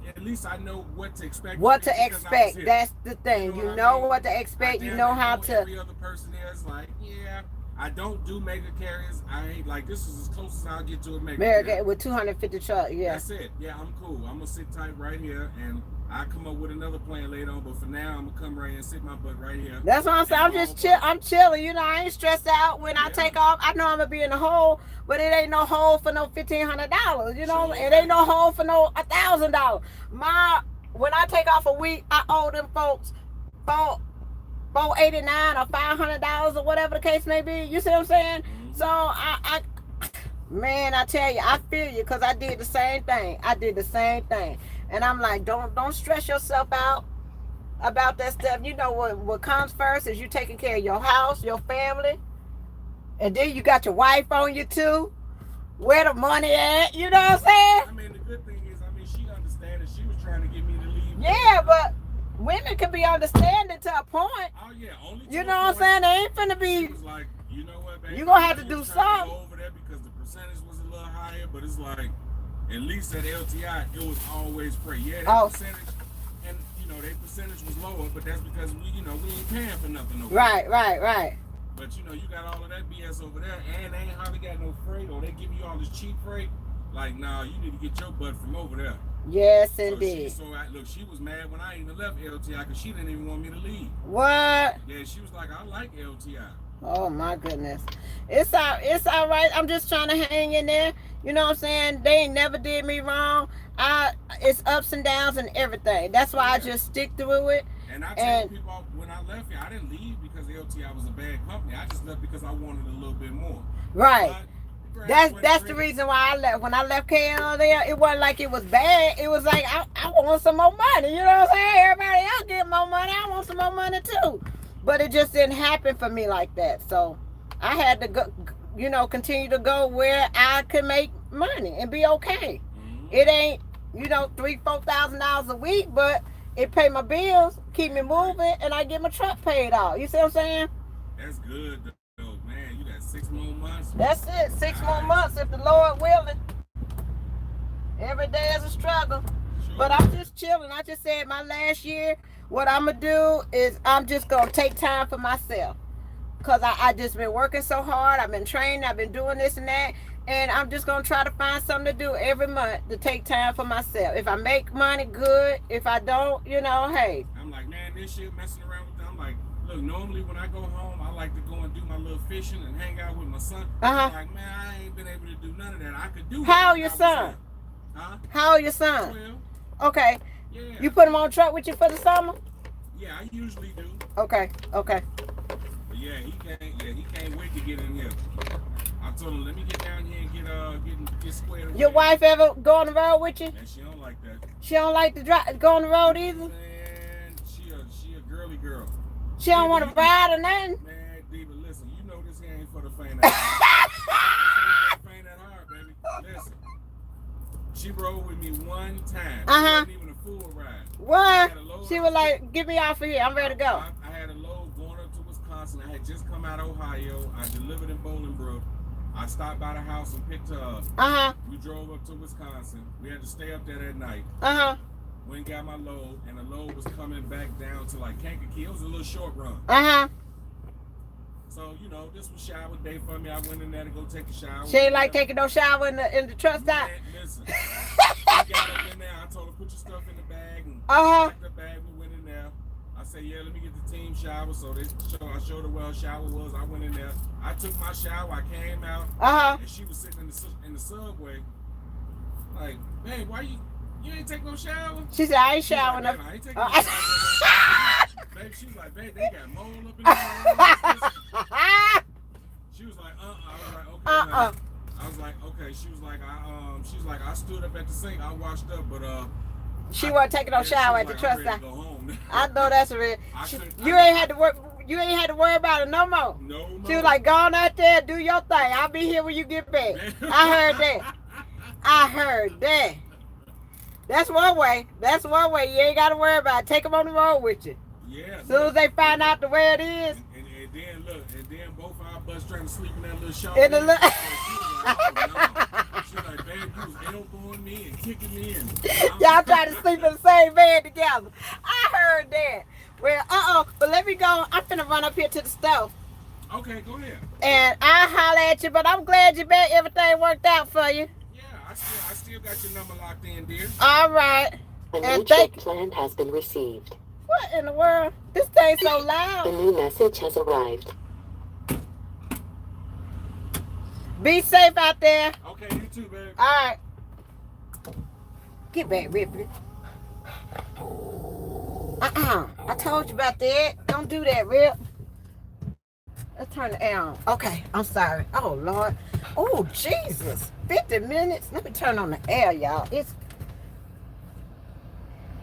At least I know what to expect. What to expect? That's the thing. You know what to expect. You know how to. Every other person there is like, yeah. I don't do mega carriers. I ain't like, this is as close as I'll get to a mega carrier. With 250 trucks, yeah. That's it. Yeah, I'm cool. I'm gonna sit tight right here, and I'll come up with another plan later on. But for now, I'm gonna come right here and sit my butt right here. That's what I'm saying. I'm just chill. I'm chilling. You know, I ain't stressed out when I take off. I know I'm gonna be in the hole, but it ain't no hole for no $1,500. You know, it ain't no hole for no $1,000. When I take off a week, I owe them folks $489 or $500 or whatever the case may be. You see what I'm saying? Mm-hmm. So man, I tell you, I feel you, because I did the same thing. And I'm like, don't stress yourself out about that stuff. You know what comes first is you taking care of your house, your family, and then you got your wife on you too. Where the money at? You know what I'm saying? I mean, the good thing is, she understands. She was trying to get me to leave. Yeah, but women can be understanding to a point. Oh yeah, only. You know what I'm saying? They ain't finna be. She was like, you know what, baby? You gonna have to do something. Go over there because the percentage was a little higher, but it's like, at least at LTI, it was always free. Yeah, that percentage, and their percentage was lower, but that's because we ain't paying for nothing over there. Right. But you got all of that BS over there, and they ain't hardly got no freight, or they give you all this cheap freight. Like, nah, you need to get your butt from over there. Yes, indeed. She was mad when I even left LTI because she didn't even want me to leave. What? Yeah, she was like, I like LTI. Oh my goodness. It's all right. I'm just trying to hang in there. You know what I'm saying? They ain't never did me wrong. It's ups and downs and everything. That's why I just stick through it. And I tell people, when I left here, I didn't leave because LTI was a bad company. I just left because I wanted a little bit more. Right. That's the reason why I left. When I left KL there, it wasn't like it was bad. It was like I want some more money. You know what I'm saying? Everybody else get more money. I want some more money too. But it just didn't happen for me like that. So I had to go, continue to go where I could make money and be okay. Mm-hmm. It ain't, $3,000-$4,000 a week, but it pay my bills, keep me moving, and I get my truck paid off. You see what I'm saying? That's good, though, man. You got 6 more months. That's it. 6 more months if the Lord willing. Every day is a struggle. Sure. But I'm just chilling. I just said my last year, what I'm going to do is I'm just going to take time for myself. Because I just been working so hard. I've been training. I've been doing this and that. And I'm just going to try to find something to do every month to take time for myself. If I make money, good. If I don't, hey. I'm like, man, this shit messing around with them. I'm like, look, normally when I go home, I like to go and do my little fishing and hang out with my son. I'm like, man, I ain't been able to do none of that. I could do How old your son? Huh? How old your son? 12. Okay. Yeah. You put him on truck with you for the summer? Yeah, I usually do. Okay. But yeah, he can't wait to get in here. I told him, let me get down here and get squared away. Your wife ever go on the road with you? And she don't like that. She don't like to go on the road either? Man, she a girly girl. She don't want to ride or nothing? Man, Diva, listen, you know this here ain't for the faint at heart. This ain't for the faint at heart, baby. Listen. She rode with me one time. It wasn't even a full ride. What? She was like, get me off of here. I'm ready to go. I had a load going up to Wisconsin. I had just come out of Ohio. I delivered in Bolingbrook. I stopped by the house and picked her up. We drove up to Wisconsin. We had to stay up there that night. Went and got my load, and the load was coming back down to like Kankakee. It was a little short run. So, this was shower day for me. I went in there to go take a shower. She ain't like taking no shower in the truck stop? Listen, I got up in there. I told her, put your stuff in the bag. And packed the bag. We went in there. I said, yeah, let me get the team shower. So I showed her where her shower was. I went in there. I took my shower. I came out. And she was sitting in the subway. Like, hey, why you ain't take no shower? She said, I ain't showering. Like, I ain't taking no shower. Babe, she was like, babe, they got mold up in there. She was like, I was like, okay. I was like, okay. She was like, I stood up at the sink. I washed up, but she wasn't taking no shower at the truck stop. Go home. I know that's real. You ain't had to work. You ain't had to worry about it no more. No more. She was like, go on out there, do your thing. I'll be here when you get back. I heard that. I heard that. That's one way. That's one way. You ain't got to worry about it. Take them on the road with you. Yeah. As soon as they find out the way it is. And then look, and then both our bus trying to sleep in that little shop. In the little. She was like, babe, you was elbowing me and kicking me. And Y'all try to sleep in the same bed together. I heard that. Well, but let me go. I'm finna run up here to the stove. Okay, go ahead. And I'll holler at you, but I'm glad you back. Everything worked out for you. Yeah, I still got your number locked in, dear. All right. A new And trip plan has been received. What in the world? This thing's so The loud. new message has arrived. Be safe out there. Okay, you too, babe. All right. Get back, Ripley. I told you about that. Don't do that, Rip. Let's turn the air on. Okay, I'm sorry. Oh, Lord. Oh, Jesus. 50 minutes. Let me turn on the air, y'all. It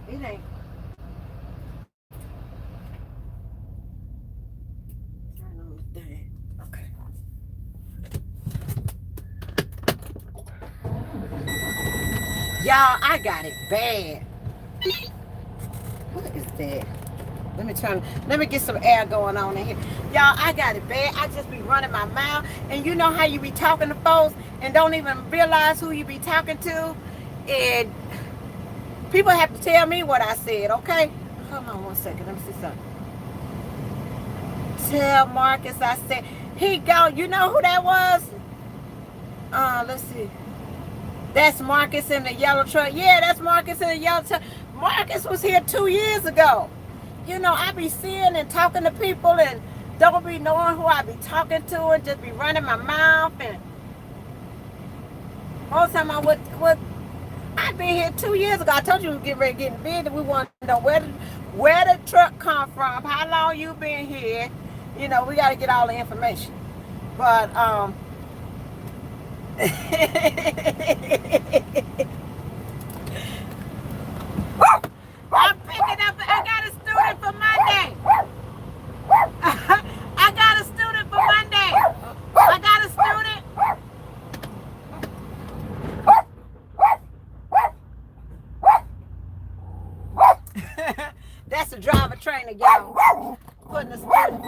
ain't. Turn on the thing. Okay. Y'all, I got it bad. What is that? Let me get some air going on in here. Y'all, I got it bad. I just be running my mouth. And you know how you be talking to folks and don't even realize who you be talking to? And people have to tell me what I said, okay? Hold on one second. Let me see something. Tell Marcus I said, he gone. You know who that was? Let's see. That's Marcus in the yellow truck. Yeah, that's Marcus in the yellow truck. Marcus was here 2 years ago. You know, I be seeing and talking to people and don't be knowing who I be talking to and just be running my mouth. And most time I been here 2 years ago. I told you we get ready to get in bed and we want to know where the truck come from, how long you been here. You know, we got to get all the information. But I'm picking up. I got a student for Monday. I got a student for Monday. I got a student. That's a driver trainer, y'all. Putting a student.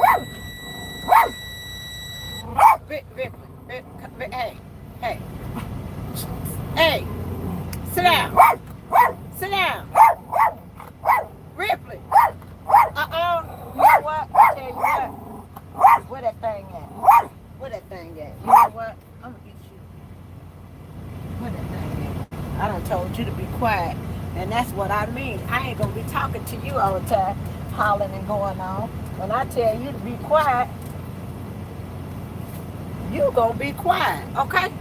Hey, sit down. Sit down. Ripley. You know what? I tell you what. Where that thing at? Where that thing at? You know what? I'm gonna get you. Where that thing at? I done told you to be quiet. And that's what I mean. I ain't gonna be talking to you all the time, hollering and going on. When I tell you to be quiet, you gonna be quiet, okay?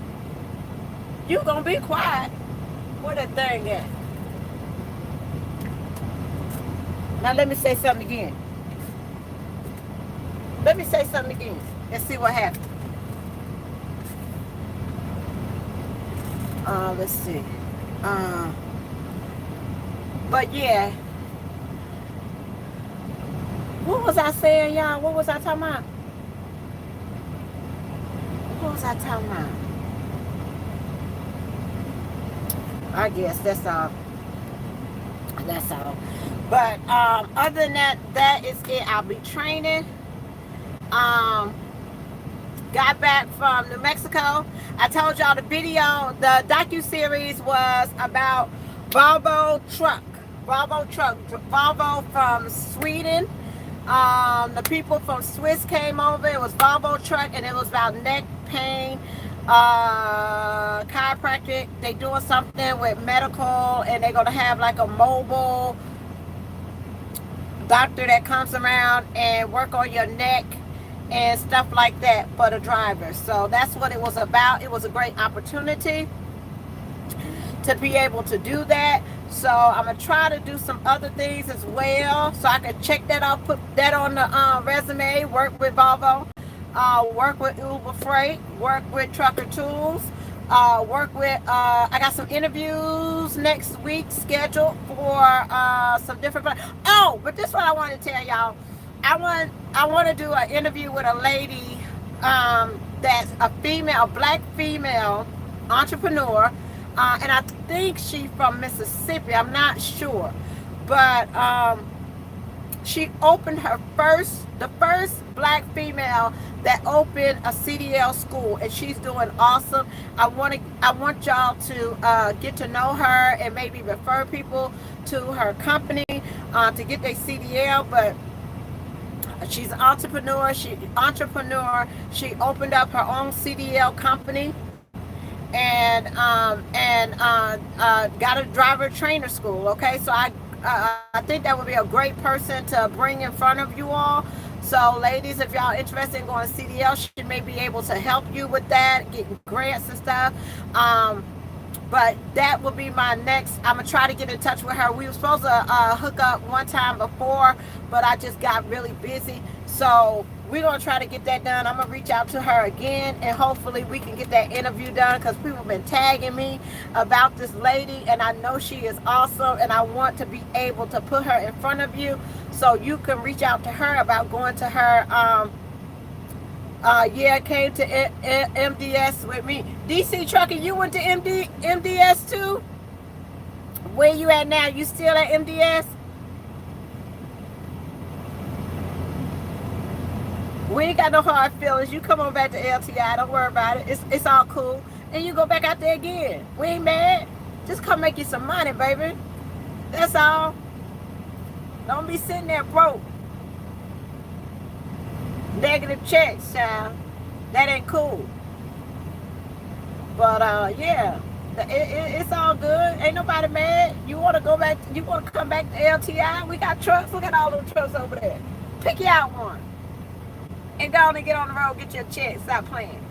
You gonna be quiet. Where that thing at? Now let me say something again. Let me say something again and see what happens. Let's see. But yeah. What was I saying, y'all? What was I talking about? What was I talking about? I guess that's all. That's all. But other than that, that is it. I'll be training. Got back from New Mexico. I told y'all the video, the docu-series was about Volvo truck. Volvo from Sweden. The people from Swiss came over. It was Volvo truck, and it was about neck pain, chiropractic. They doing something with medical, and they're gonna have like a mobile doctor that comes around and work on your neck and stuff like that for the driver. So that's what it was about. It was a great opportunity to be able to do that. So I'm gonna try to do some other things as well, so I can check that off, put that on the resume. Work with Volvo, work with Uber Freight, work with Trucker Tools, work with. I got some interviews next week scheduled for some different. Oh, but this is what I wanted to tell y'all. I want to do an interview with a lady that's a female, a black female entrepreneur, and I think she's from Mississippi. I'm not sure, but she opened the first black female that opened a CDL school, and she's doing awesome. I want y'all to get to know her and maybe refer people to her company to get their CDL. But she's an entrepreneur. She opened up her own CDL company, and got a driver trainer school. Okay, so I think that would be a great person to bring in front of you all. So, ladies, if y'all interested in going to CDL, she may be able to help you with that, getting grants and stuff. But that will be my next. I'm gonna try to get in touch with her. We were supposed to hook up one time before, but I just got really busy. So we're gonna try to get that done. I'm gonna reach out to her again, and hopefully we can get that interview done, because people have been tagging me about this lady, and I know she is awesome, and I want to be able to put her in front of you so you can reach out to her about going to her. Yeah, came to MDS with me. DC Trucker, you went to MDS too? Where you at now? You still at MDS? We ain't got no hard feelings. You come on back to LTI. Don't worry about it. It's all cool. And you go back out there again. We ain't mad. Just come make you some money, baby. That's all. Don't be sitting there broke. Negative checks, child. That ain't cool. But yeah, it's all good. Ain't nobody mad. You want to go back? You want to come back to LTI? We got trucks. Look at all those trucks over there. Pick you out one, and go on and get on the road. Get your check. Stop playing.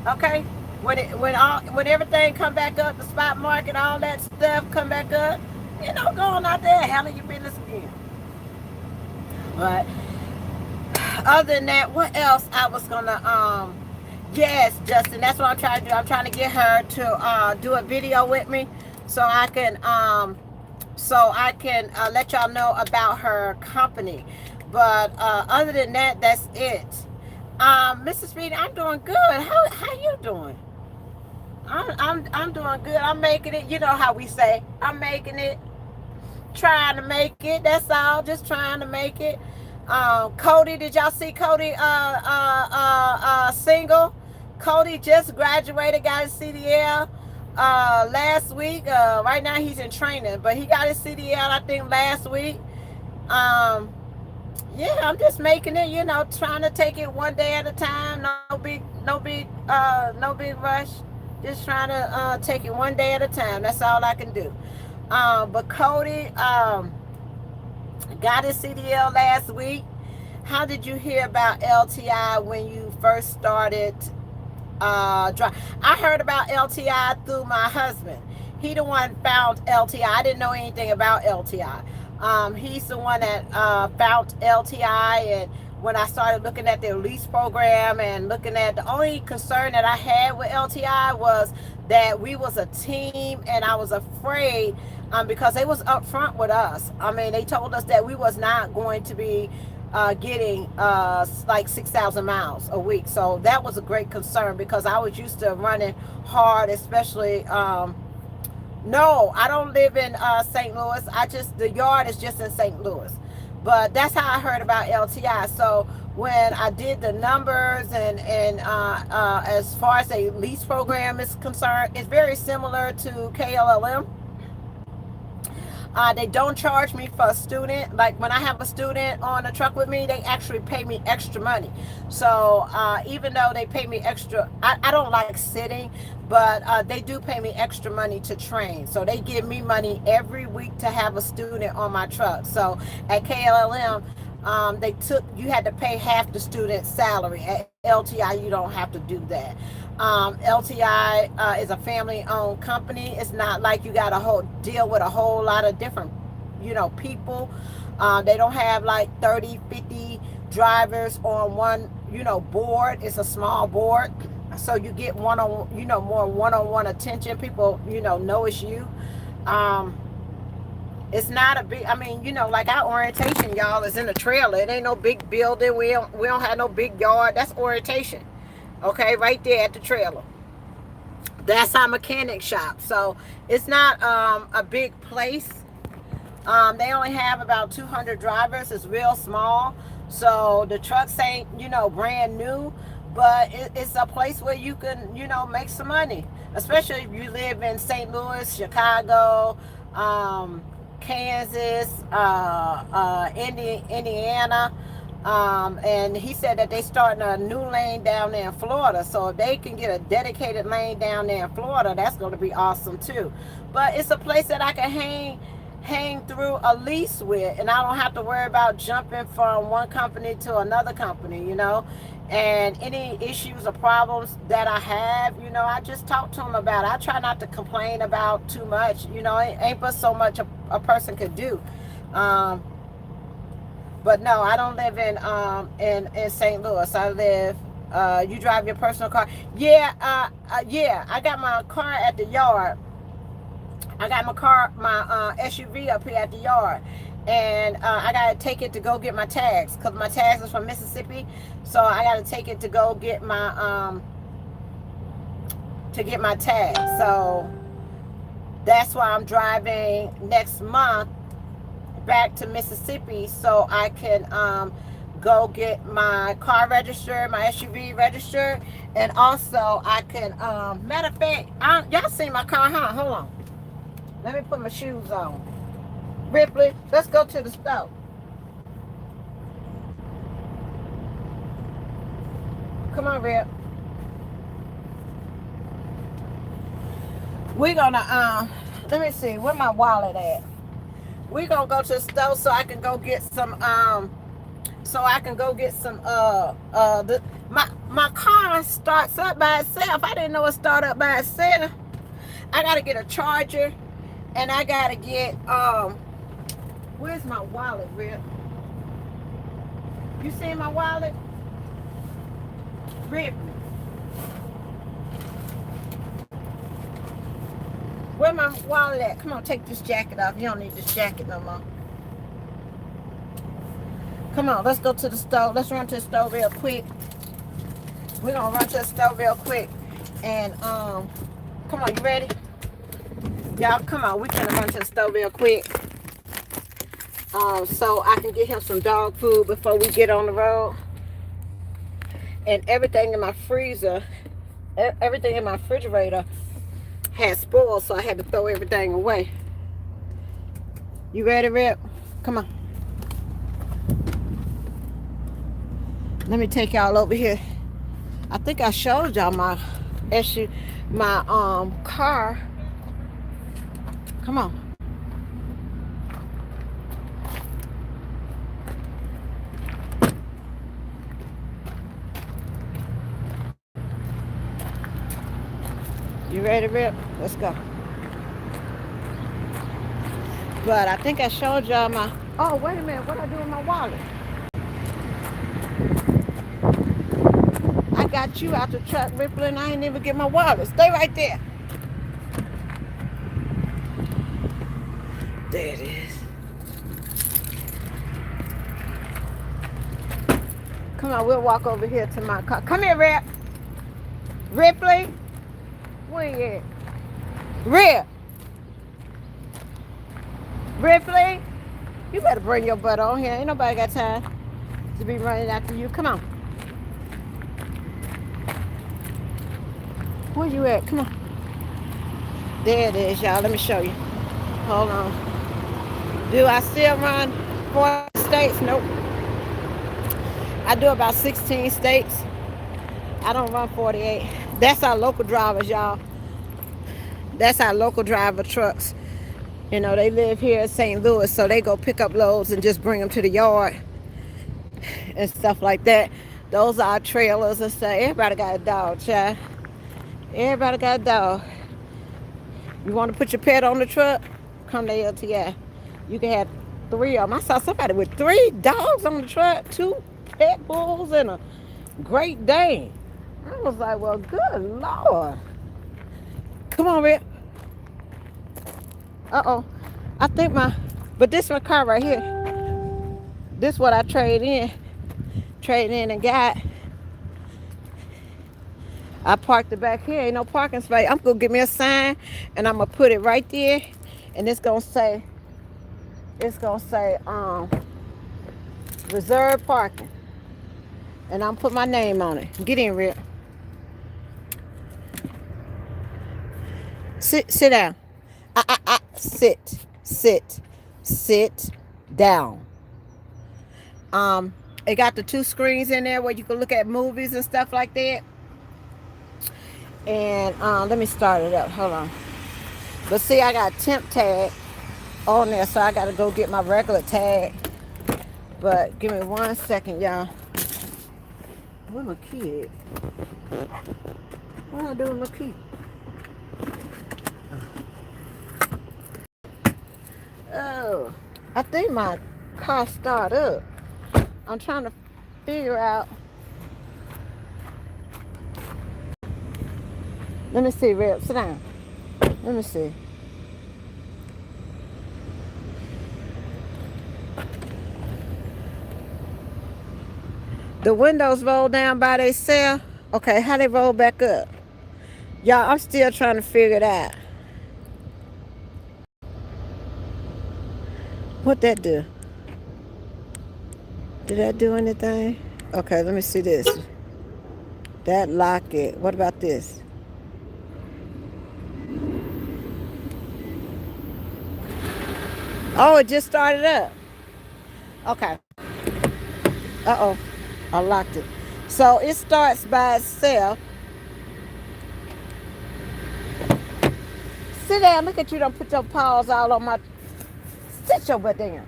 Okay? When everything come back up, the spot market, all that stuff come back up. You know, go on out there, handle your business again. But other than that, what else I was gonna yes, Justin, that's what I'm trying to do. I'm trying to get her to do a video with me so I can let y'all know about her company. But other than that, that's it. Mrs. Speedy, I'm doing good. How you doing? I'm doing good. I'm making it. You know how we say, I'm making it. Trying to make it. That's all. Just trying to make it. Cody, did y'all see Cody single? Cody just graduated, got his CDL last week. Right now he's in training, but he got his CDL I think last week. Yeah, I'm just making it, you know, trying to take it one day at a time. No big rush. Just trying to take it one day at a time. That's all I can do. But Cody got his CDL last week. How did you hear about LTI when you first started driving? I heard about LTI through my husband. He the one found LTI. I didn't know anything about LTI. He's the one that found LTI, and when I started looking at their lease program and looking at, the only concern that I had with LTI was that we was a team, and I was afraid because they was upfront with us. I mean, they told us that we was not going to be getting like 6,000 miles a week. So that was a great concern, because I was used to running hard, especially no, I don't live in St. Louis. The yard is just in St. Louis. But that's how I heard about LTI. So when I did the numbers and as far as a lease program is concerned, it's very similar to KLLM. They don't charge me for a student. Like when I have a student on a truck with me, they actually pay me extra money. So even though they pay me extra, I don't like sitting, but they do pay me extra money to train. So they give me money every week to have a student on my truck. So at KLLM, you had to pay half the student's salary. At LTI, you don't have to do that. LTI is a family-owned company. It's not like you got to deal with a whole lot of different, people. They don't have like 30, 50 drivers on one, board. It's a small board. So you get more one-on-one attention. People, know it's you. It's not a big. I mean, like our orientation, y'all, is in a trailer. It ain't no big building. We don't have no big yard. That's orientation. Okay, right there at the trailer. That's our mechanic shop. So it's not a big place. They only have about 200 drivers. It's real small. So the trucks ain't, brand new, but it's a place where you can, make some money, especially if you live in St. Louis, Chicago, Kansas, Indiana. And he said that they starting a new lane down there in Florida. So if they can get a dedicated lane down there in Florida, that's going to be awesome too. But it's a place that I can hang through a lease with, and I don't have to worry about jumping from one company to another company, and any issues or problems that I have, I just talk to them about it. I try not to complain about too much, it ain't but so much a person could do. But no, I don't live in St. Louis. I live. You drive your personal car? Yeah, yeah. I got my car at the yard. I got my SUV up here at the yard, and I gotta take it to go get my tags because my tags is from Mississippi. So I gotta take it to go get my tags. So that's why I'm driving next month back to Mississippi so I can go get my car registered, my SUV registered, and also I can matter of fact, y'all seen my car, huh? Hold on. Let me put my shoes on. Ripley, let's go to the store. Come on, Rip. We're gonna let me see, where my wallet at? We're gonna go to the store so I can go get some my car starts up by itself. I didn't know it started up by itself. I gotta get a charger, and I gotta get where's my wallet, Rip? You see my wallet? Rip. Where my wallet at? Come on, take this jacket off. You don't need this jacket no more. Come on, let's go to the store. Let's run to the store real quick. We're gonna run to the store real quick. And come on, you ready? Y'all, come on, we're gonna run to the store real quick. So I can get him some dog food before we get on the road. And everything in my freezer, everything in my refrigerator had spoiled, so I had to throw everything away. You ready, Rip? Come on. Let me take y'all over here. I think I showed y'all my car. Come on. You ready, Rip? Let's go. But I think I showed y'all my... Oh, wait a minute. What I do with my wallet? I got you out the truck, Ripley, and I ain't even get my wallet. Stay right there. There it is. Come on, we'll walk over here to my car. Come here, Rip. Ripley. Where you at? Rip. Ripley. You better bring your butt on here. Ain't nobody got time to be running after you. Come on. Where you at? Come on. There it is, y'all. Let me show you. Hold on. Do I still run 40 states? Nope. I do about 16 states. I don't run 48. That's our local drivers, y'all. That's our local driver trucks. You know, they live here in St. Louis, so they go pick up loads and just bring them to the yard and stuff like that. Those are our trailers and stuff. Everybody got a dog, child. Everybody got a dog. You want to put your pet on the truck? Come to LTI. You can have 3 of them. I saw somebody with 3 dogs on the truck, 2 pet bulls and a Great Dane. I was like, well, good Lord. Come on, Rip. Uh-oh. I think my But this my car right here. This what I trade in and got. I parked it back here. Ain't no parking space. I'm gonna get me a sign and I'm gonna put it right there, and it's gonna say reserved parking, and I'm put my name on it. Get in, Rip. Sit down. Sit down. It got the 2 screens in there where you can look at movies and stuff like that. And let me start it up. Hold on. But see, I got temp tag on there, so I gotta go get my regular tag. But give me 1 second, y'all. Where my key at? What I do with my key? Oh, I think my car started up. I'm trying to figure out. Let me see, Rip. Sit down. Let me see. The windows roll down by themselves. Okay, how they roll back up? Y'all, I'm still trying to figure it out. What that do? Did that do anything? Okay, let me see this. That lock it. What about this? Oh, it just started up. Okay. Uh-oh. I locked it. So it starts by itself. Sit down. Look at you. Don't put your paws all on my... Sit your butt down.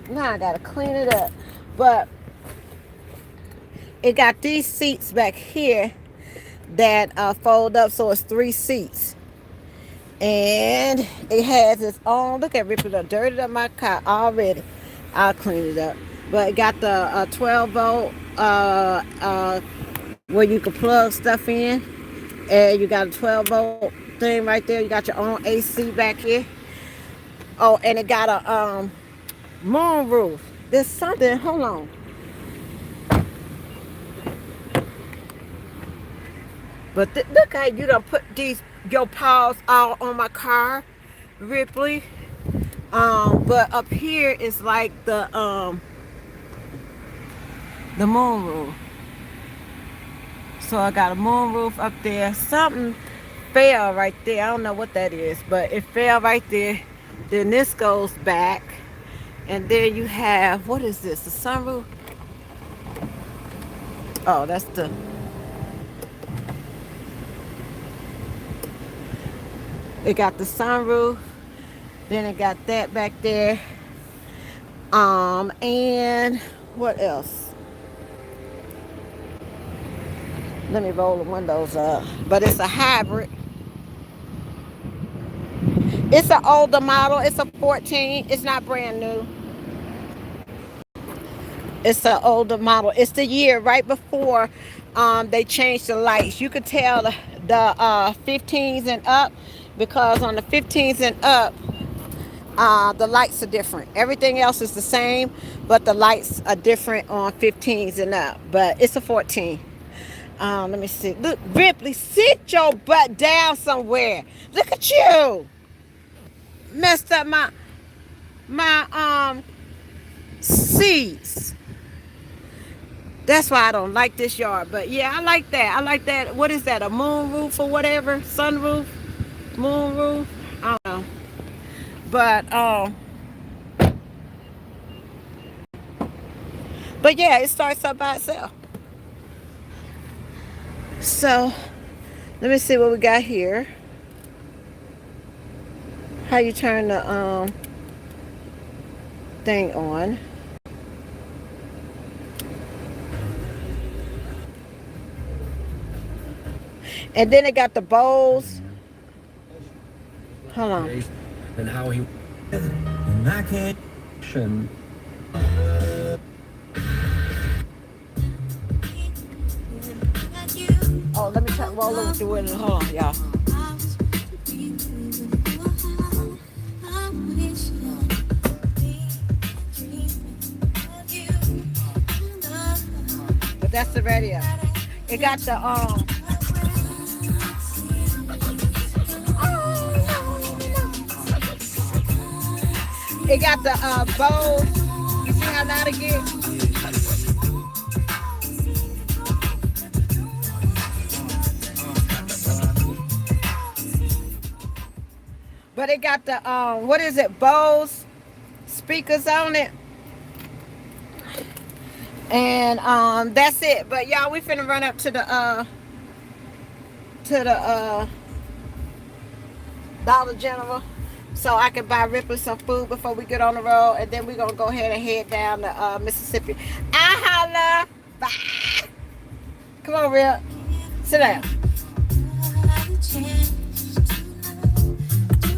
Now I got to clean it up. But it got these seats back here that fold up, so it's 3 seats. And it has its own... Look at Ripping up. Dirtied up my car already. I'll clean it up. But it got the 12 volt where you can plug stuff in. And you got a 12 volt thing right there. You got your own AC back here. Oh, and it got a moon roof. There's something, hold on. But look how you done put your paws all on my car, Ripley. But up here is like the moon roof. So I got a moon roof up there. Something fell right there. I don't know what that is, but it fell right there. Then this goes back. And there you have, what is this? The sunroof? Oh, that's the... It got the sunroof. Then it got that back there. And what else? Let me roll the windows up. But it's a hybrid. It's an older model. It's a 14. It's not brand new. It's an older model. It's the year right before they changed the lights. You could tell the 15s and up, because on the 15s and up, the lights are different. Everything else is the same, but the lights are different on 15s and up. But it's a 14. Let me see. Look, Ripley, sit your butt down somewhere. Look at you. Messed up my seats. That's why I don't like this yard. But yeah, I like that. I like that. What is that? A moon roof or whatever? Sunroof? Moon roof? I don't know. But yeah, it starts up by itself. So let me see what we got here. How you turn the thing on. And then it got the bowls. Hold on. And how he and I can't. Oh, let me try roll over the window. Hold on, y'all. That's the radio. It got the it got the Bose. You see how loud it gets? But it got the what is it? Bose speakers on it. And that's it. But y'all, we finna run up to the Dollar General so I can buy Ripley some food before we get on the road, and then we're gonna go ahead and head down to Mississippi. I holla. Bye. Come on, Rip. Sit down.